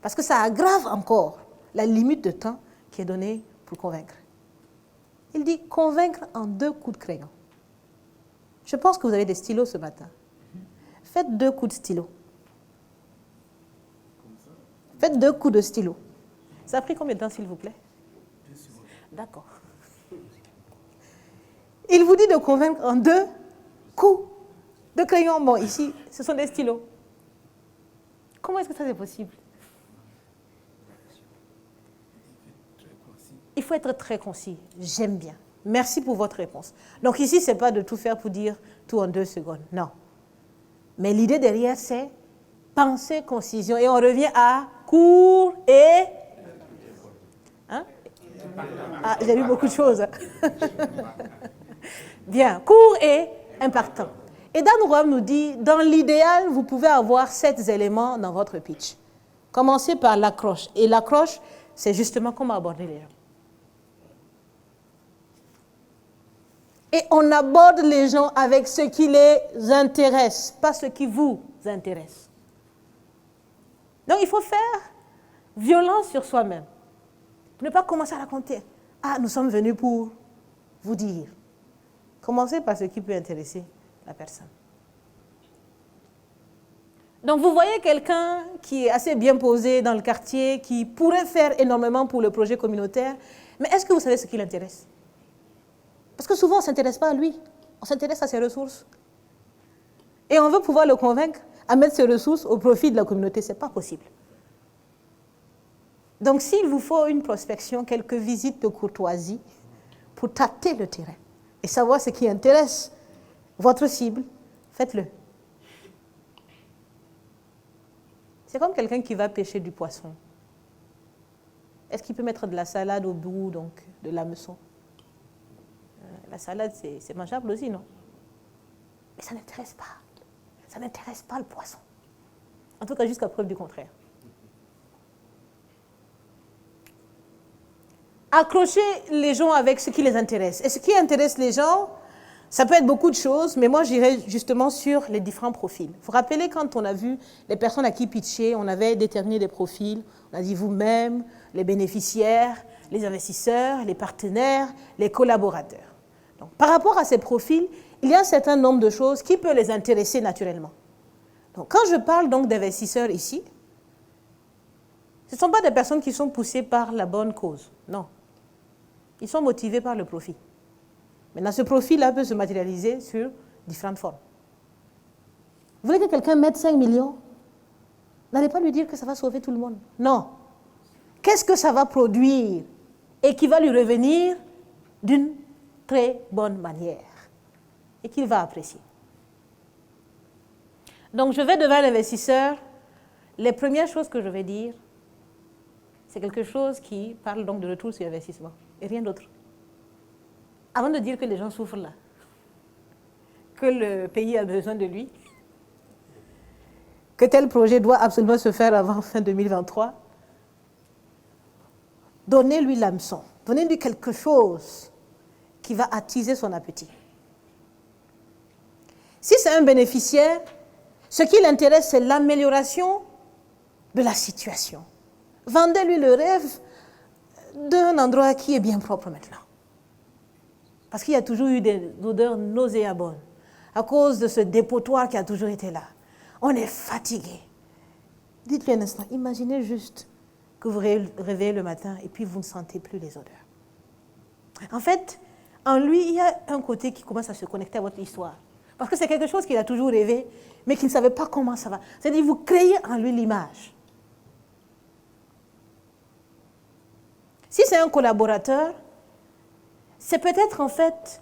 parce que ça aggrave encore la limite de temps qui est donnée pour convaincre. Il dit « convaincre en 2 coups de crayon ». Je pense que vous avez des stylos ce matin. Faites 2 coups de stylo. Faites 2 coups de stylo. Ça a pris combien de temps, s'il vous plaît? D'accord. Il vous dit de convaincre en 2 coups de crayon. Bon, ici, ce sont des stylos. Comment est-ce que ça c'est possible? Il faut être très concis. J'aime bien. Merci pour votre réponse. Donc ici, ce n'est pas de tout faire pour dire tout en 2 secondes. Non. Mais l'idée derrière, c'est penser, concision. Et on revient à court et... Hein? Ah, j'ai vu beaucoup de choses. Bien. Court et impactant. Et Dan Roam nous dit, dans l'idéal, vous pouvez avoir 7 éléments dans votre pitch. Commencez par l'accroche. Et l'accroche, c'est justement comment aborder les gens. Et on aborde les gens avec ce qui les intéresse, pas ce qui vous intéresse. Donc il faut faire violence sur soi-même. Ne pas commencer à raconter. Ah, nous sommes venus pour vous dire. Commencez par ce qui peut intéresser la personne. Donc vous voyez quelqu'un qui est assez bien posé dans le quartier, qui pourrait faire énormément pour le projet communautaire, mais est-ce que vous savez ce qui l'intéresse? Parce que souvent on ne s'intéresse pas à lui, on s'intéresse à ses ressources. Et on veut pouvoir le convaincre à mettre ses ressources au profit de la communauté, ce n'est pas possible. Donc s'il vous faut une prospection, quelques visites de courtoisie pour tâter le terrain et savoir ce qui intéresse votre cible, faites-le. C'est comme quelqu'un qui va pêcher du poisson. Est-ce qu'il peut mettre de la salade au bout, donc de l'hameçon? La salade, c'est mangeable aussi, non? Mais ça n'intéresse pas. Ça n'intéresse pas le poisson. En tout cas, jusqu'à preuve du contraire. Accrocher les gens avec ce qui les intéresse. Et ce qui intéresse les gens, ça peut être beaucoup de choses, mais moi, j'irai justement sur les différents profils. Vous vous rappelez, quand on a vu les personnes à qui pitcher, on avait déterminé des profils. On a dit vous-même, les bénéficiaires, les investisseurs, les partenaires, les collaborateurs. Donc, par rapport à ces profils, il y a un certain nombre de choses qui peuvent les intéresser naturellement. Donc, quand je parle donc d'investisseurs ici, ce ne sont pas des personnes qui sont poussées par la bonne cause, non. Ils sont motivés par le profit. Maintenant, ce profil-là peut se matérialiser sur différentes formes. Vous voulez que quelqu'un mette 5 millions? N'allez pas lui dire que ça va sauver tout le monde. Non. Qu'est-ce que ça va produire et qui va lui revenir d'une très bonne manière et qu'il va apprécier? Donc, je vais devant l'investisseur. Les premières choses que je vais dire, c'est quelque chose qui parle donc de retour sur investissement et rien d'autre. Avant de dire que les gens souffrent là, que le pays a besoin de lui, que tel projet doit absolument se faire avant fin 2023, donnez-lui l'hameçon, donnez-lui quelque chose qui va attiser son appétit. Si c'est un bénéficiaire, ce qui l'intéresse, c'est l'amélioration de la situation. Vendez-lui le rêve d'un endroit qui est bien propre maintenant. Parce qu'il y a toujours eu des odeurs nauséabondes à cause de ce dépotoir qui a toujours été là. On est fatigué. Dites-lui un instant, imaginez juste que vous réveillez le matin et puis vous ne sentez plus les odeurs. En fait, en lui, il y a un côté qui commence à se connecter à votre histoire. Parce que c'est quelque chose qu'il a toujours rêvé, mais qu'il ne savait pas comment ça va. C'est-à-dire, vous créez en lui l'image. Si c'est un collaborateur, c'est peut-être en fait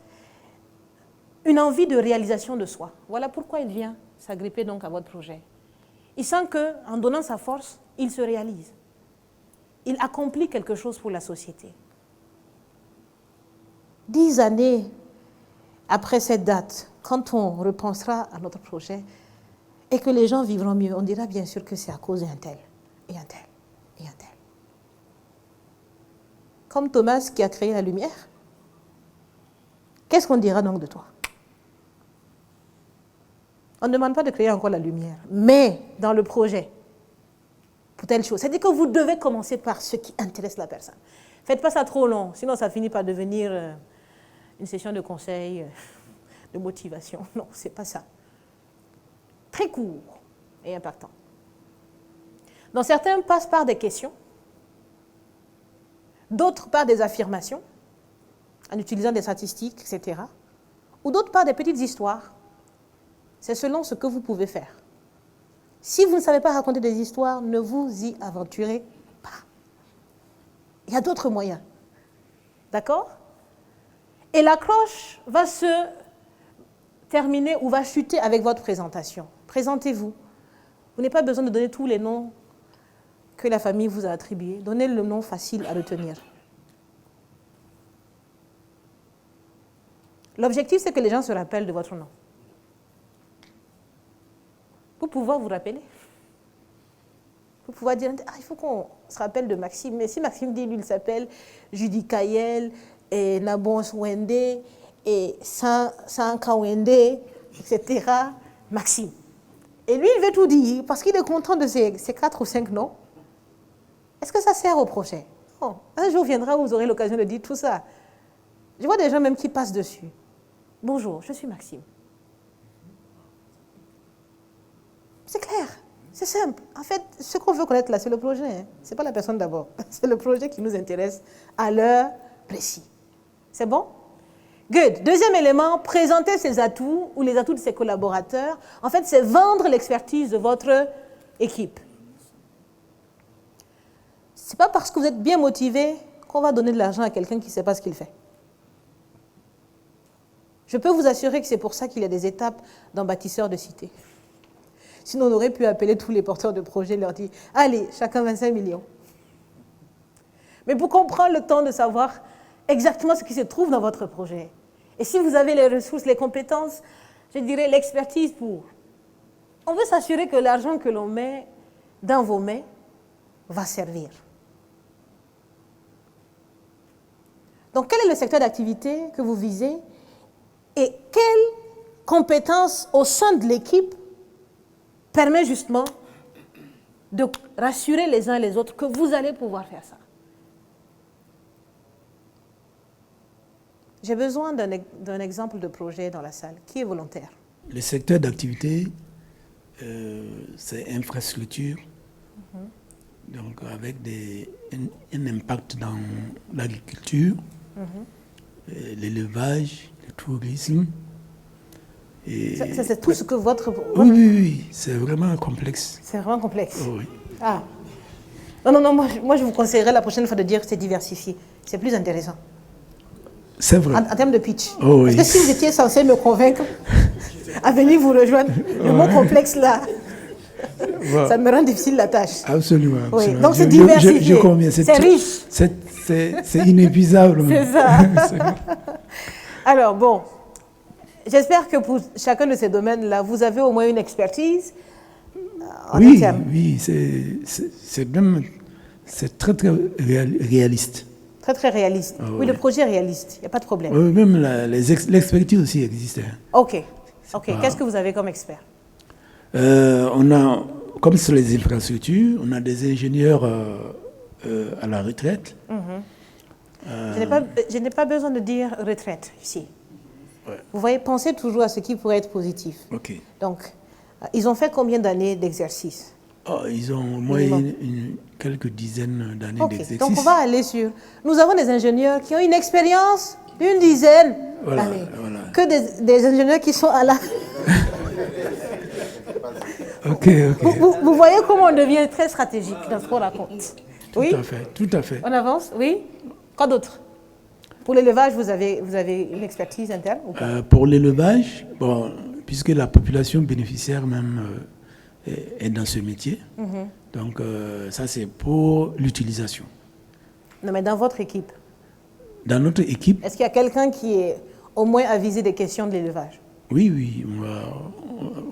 une envie de réalisation de soi. Voilà pourquoi il vient s'agripper donc à votre projet. Il sent qu'en donnant sa force, il se réalise. Il accomplit quelque chose pour la société. 10 années après cette date, quand on repensera à notre projet et que les gens vivront mieux, on dira bien sûr que c'est à cause d'un tel, et un tel, et un tel. Comme Thomas qui a créé la lumière, qu'est-ce qu'on dira donc de toi? On ne demande pas de créer encore la lumière, mais dans le projet, pour telle chose. C'est-à-dire que vous devez commencer par ce qui intéresse la personne. Faites pas ça trop long, sinon ça finit par devenir une session de conseil, de motivation. Non, c'est pas ça. Très court et impactant. Donc certains passent par des questions, d'autres par des affirmations, en utilisant des statistiques, etc. Ou d'autres par des petites histoires. C'est selon ce que vous pouvez faire. Si vous ne savez pas raconter des histoires, ne vous y aventurez pas. Il y a d'autres moyens. D'accord? Et l'accroche va se terminer ou va chuter avec votre présentation. Présentez-vous. Vous n'avez pas besoin de donner tous les noms que la famille vous a attribués. Donnez le nom facile à retenir. L'objectif, c'est que les gens se rappellent de votre nom. Pour pouvoir vous rappeler. Pour pouvoir dire, ah, il faut qu'on se rappelle de Maxime. Mais si Maxime dit, lui, il s'appelle Judy Kayel, et Nabon Wende, et Sanka Wende, etc., Maxime. Et lui, il veut tout dire, parce qu'il est content de ces 4 ou 5 noms. Est-ce que ça sert au projet? Oh, un jour viendra où vous aurez l'occasion de dire tout ça. Je vois des gens même qui passent dessus. Bonjour, je suis Maxime. C'est clair, c'est simple. En fait, ce qu'on veut connaître là, c'est le projet. Hein. Ce n'est pas la personne d'abord. C'est le projet qui nous intéresse à l'heure précise. C'est bon? Good. Deuxième élément, présenter ses atouts ou les atouts de ses collaborateurs. En fait, c'est vendre l'expertise de votre équipe. Ce n'est pas parce que vous êtes bien motivé qu'on va donner de l'argent à quelqu'un qui ne sait pas ce qu'il fait. Je peux vous assurer que c'est pour ça qu'il y a des étapes dans bâtisseur de cité. Sinon, on aurait pu appeler tous les porteurs de projets et leur dire « Allez, chacun 25 millions. » Mais pour qu'on prenne le temps de savoir exactement ce qui se trouve dans votre projet. Et si vous avez les ressources, les compétences, je dirais l'expertise pour. On veut s'assurer que l'argent que l'on met dans vos mains va servir. Donc, quel est le secteur d'activité que vous visez et quelles compétences au sein de l'équipe permet justement de rassurer les uns et les autres que vous allez pouvoir faire ça. J'ai besoin d'un exemple de projet dans la salle. Qui est volontaire? Le secteur d'activité, c'est infrastructure, donc avec un impact dans l'agriculture, l'élevage, le tourisme. Ça, c'est tout ce que votre... Oui, c'est vraiment complexe. C'est vraiment complexe. Oh, oui. Ah. Non, moi je vous conseillerais la prochaine fois de dire que c'est diversifié. C'est plus intéressant. C'est vrai. En termes de pitch. Oh, oui. Parce que si vous étiez censé me convaincre à venir vous rejoindre, le mot complexe là, ça me rend difficile la tâche. Absolument. Oui. Donc c'est diversifié. Je conviens. C'est riche. C'est inépuisable. C'est ça. Alors bon, j'espère que pour chacun de ces domaines-là, vous avez au moins une expertise en interne. Oui, c'est très réaliste. Très, très réaliste. Oui, le projet est réaliste, il n'y a pas de problème. Même l'expertise aussi existe. OK. Ok, qu'est-ce que vous avez comme expert? On a, comme sur les infrastructures, on a des ingénieurs à la retraite. Je n'ai pas besoin de dire retraite ici. Ouais. Vous voyez, pensez toujours à ce qui pourrait être positif. Ok. Donc, ils ont fait combien d'années d'exercice? Ils ont au moins quelques dizaines d'années d'exercice. Donc, on va aller sur... Nous avons des ingénieurs qui ont une expérience d'une dizaine d'années. Voilà. Que des ingénieurs qui sont à la... Ok. Vous voyez comment on devient très stratégique dans ce qu'on raconte. Oui? Tout à fait. On avance? Oui? Quoi d'autre? Pour l'élevage, vous avez une expertise interne ou pas? Pour l'élevage, bon, puisque la population bénéficiaire même est dans ce métier, donc ça c'est pour l'utilisation. Non, mais dans votre équipe? Dans notre équipe? Est-ce qu'il y a quelqu'un qui est au moins avisé des questions de l'élevage? Oui,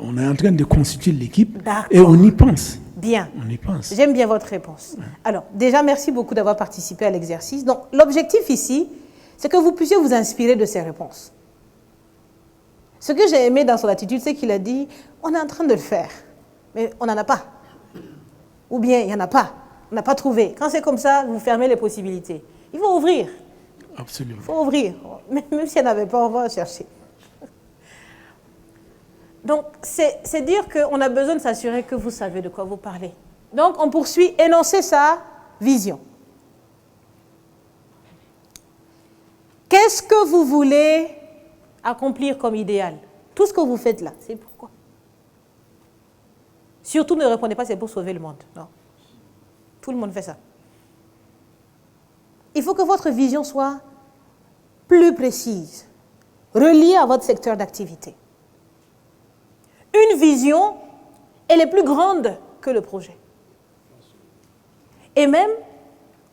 on est en train de constituer l'équipe et on y pense. Bien. On y pense. J'aime bien votre réponse. Alors, déjà, merci beaucoup d'avoir participé à l'exercice. Donc, l'objectif ici, c'est que vous puissiez vous inspirer de ces réponses. Ce que j'ai aimé dans son attitude, c'est qu'il a dit, on est en train de le faire, mais on n'en a pas. Ou bien, il n'y en a pas. On n'a pas trouvé. Quand c'est comme ça, vous fermez les possibilités. Il faut ouvrir. Absolument. Il faut ouvrir. Même s'il n'y en avait pas, on va chercher. Donc, c'est dire qu'on a besoin de s'assurer que vous savez de quoi vous parlez. Donc, on poursuit, énoncer sa vision. Qu'est-ce que vous voulez accomplir comme idéal? Tout ce que vous faites là, c'est pourquoi? Surtout, ne répondez pas, c'est pour sauver le monde. Non. Tout le monde fait ça. Il faut que votre vision soit plus précise, reliée à votre secteur d'activité. Une vision, elle est plus grande que le projet. Et même,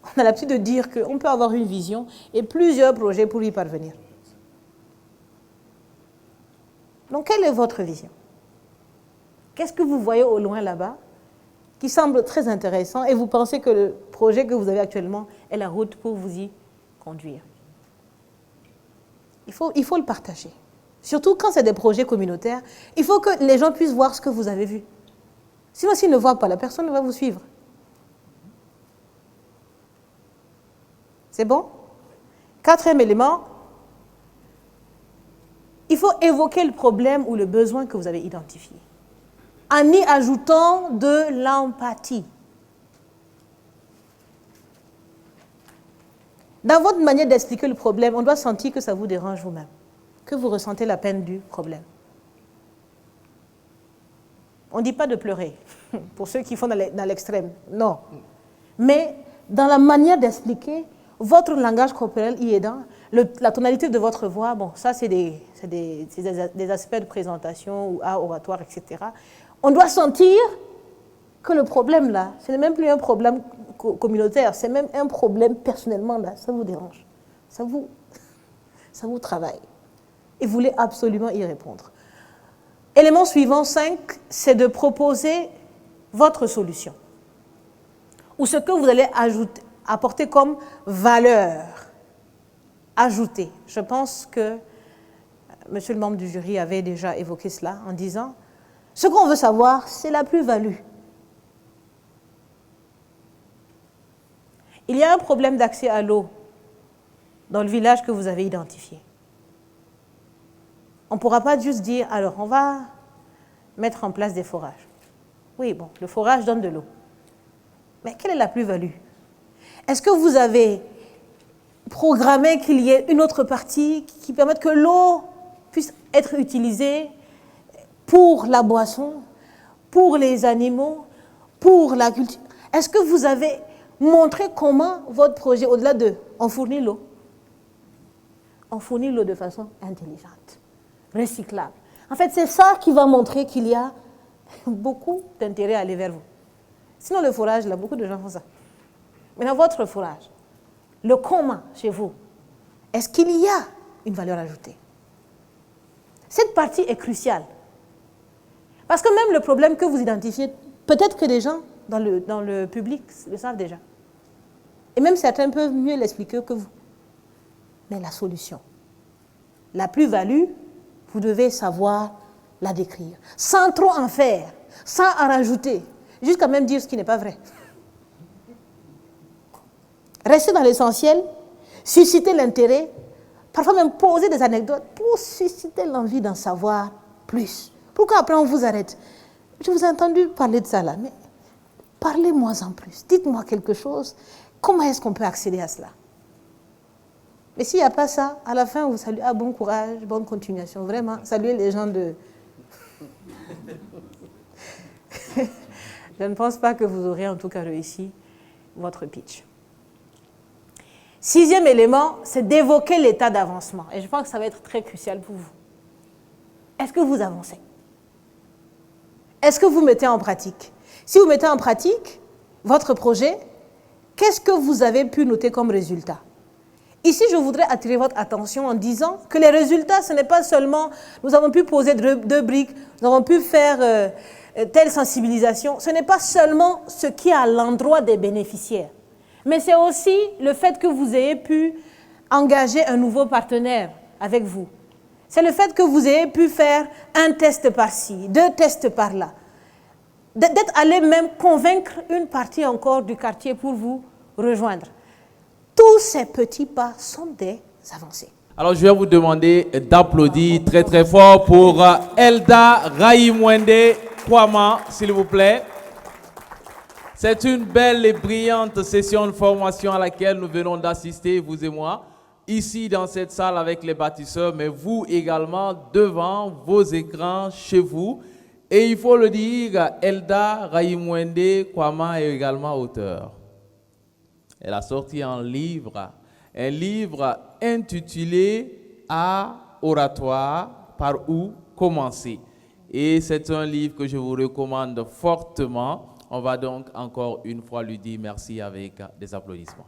on a l'habitude de dire qu'on peut avoir une vision et plusieurs projets pour y parvenir. Donc, quelle est votre vision? Qu'est-ce que vous voyez au loin là-bas qui semble très intéressant et vous pensez que le projet que vous avez actuellement est la route pour vous y conduire? Il faut le partager. Surtout quand c'est des projets communautaires, il faut que les gens puissent voir ce que vous avez vu. Sinon, s'ils ne voient pas, la personne ne va vous suivre. C'est bon? Quatrième élément, il faut évoquer le problème ou le besoin que vous avez identifié, en y ajoutant de l'empathie. Dans votre manière d'expliquer le problème, on doit sentir que ça vous dérange vous-même, que vous ressentez la peine du problème. On ne dit pas de pleurer, pour ceux qui font dans l'extrême, non. Mais dans la manière d'expliquer, votre langage corporel y aidant, la tonalité de votre voix, bon, ça c'est des aspects de présentation ou art oratoire, etc. On doit sentir que le problème là, ce n'est même plus un problème communautaire, c'est même un problème personnellement là, ça vous dérange, ça vous travaille. Et vous voulez absolument y répondre. Élément suivant, 5, c'est de proposer votre solution. Ou ce que vous allez apporter comme valeur ajoutée. Je pense que monsieur le membre du jury avait déjà évoqué cela en disant, ce qu'on veut savoir, c'est la plus-value. Il y a un problème d'accès à l'eau dans le village que vous avez identifié. On ne pourra pas juste dire, alors on va mettre en place des forages. Oui, bon, le forage donne de l'eau. Mais quelle est la plus-value? Est-ce que vous avez programmé qu'il y ait une autre partie qui permette que l'eau puisse être utilisée pour la boisson, pour les animaux, pour la culture? Est-ce que vous avez montré comment votre projet, au-delà de on fournit l'eau, on fournit l'eau de façon intelligente, recyclable? En fait, c'est ça qui va montrer qu'il y a beaucoup d'intérêt à aller vers vous. Sinon, le forage, là, beaucoup de gens font ça. Mais dans votre forage, le comment chez vous, est-ce qu'il y a une valeur ajoutée? Cette partie est cruciale. Parce que même le problème que vous identifiez, peut-être que des gens dans le public le savent déjà. Et même certains peuvent mieux l'expliquer que vous. Mais la solution, la plus-value, vous devez savoir la décrire, sans trop en faire, sans en rajouter, jusqu'à même dire ce qui n'est pas vrai. Rester dans l'essentiel, susciter l'intérêt, parfois même poser des anecdotes pour susciter l'envie d'en savoir plus. Pourquoi après on vous arrête? Je vous ai entendu parler de ça là, mais parlez-moi en plus. Dites-moi quelque chose. Comment est-ce qu'on peut accéder à cela? Mais s'il n'y a pas ça, à la fin, vous saluez, ah, bon courage, bonne continuation. Vraiment, saluez les gens de... Je ne pense pas que vous aurez en tout cas réussi votre pitch. 6e élément, c'est d'évoquer l'état d'avancement. Et je pense que ça va être très crucial pour vous. Est-ce que vous avancez? Est-ce que vous mettez en pratique? Si vous mettez en pratique votre projet, qu'est-ce que vous avez pu noter comme résultat? Ici, je voudrais attirer votre attention en disant que les résultats, ce n'est pas seulement nous avons pu poser deux briques, nous avons pu faire telle sensibilisation. Ce n'est pas seulement ce qui est à l'endroit des bénéficiaires, mais c'est aussi le fait que vous ayez pu engager un nouveau partenaire avec vous. C'est le fait que vous ayez pu faire un test par-ci, 2 tests par-là. D'être allé même convaincre une partie encore du quartier pour vous rejoindre. Tous ces petits pas sont des avancées. Alors, je vais vous demander d'applaudir très très fort pour Elda Raïmwende Kwama, s'il vous plaît. C'est une belle et brillante session de formation à laquelle nous venons d'assister, vous et moi, ici dans cette salle avec les bâtisseurs, mais vous également devant vos écrans chez vous. Et il faut le dire, Elda Raïmwende Kwama est également auteur. Elle a sorti un livre intitulé « À oratoire, par où commencer ?» Et c'est un livre que je vous recommande fortement. On va donc encore une fois lui dire merci avec des applaudissements.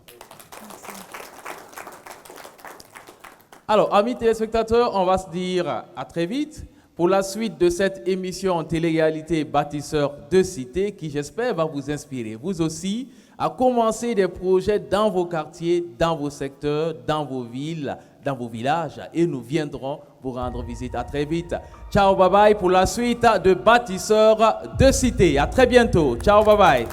Alors, amis téléspectateurs, on va se dire à très vite pour la suite de cette émission Télé-réalité bâtisseurs de cité qui, j'espère, va vous inspirer, vous aussi, à commencer des projets dans vos quartiers, dans vos secteurs, dans vos villes, dans vos villages. Et nous viendrons vous rendre visite. À très vite. Ciao, bye bye pour la suite de bâtisseurs de cité. À très bientôt. Ciao, bye bye.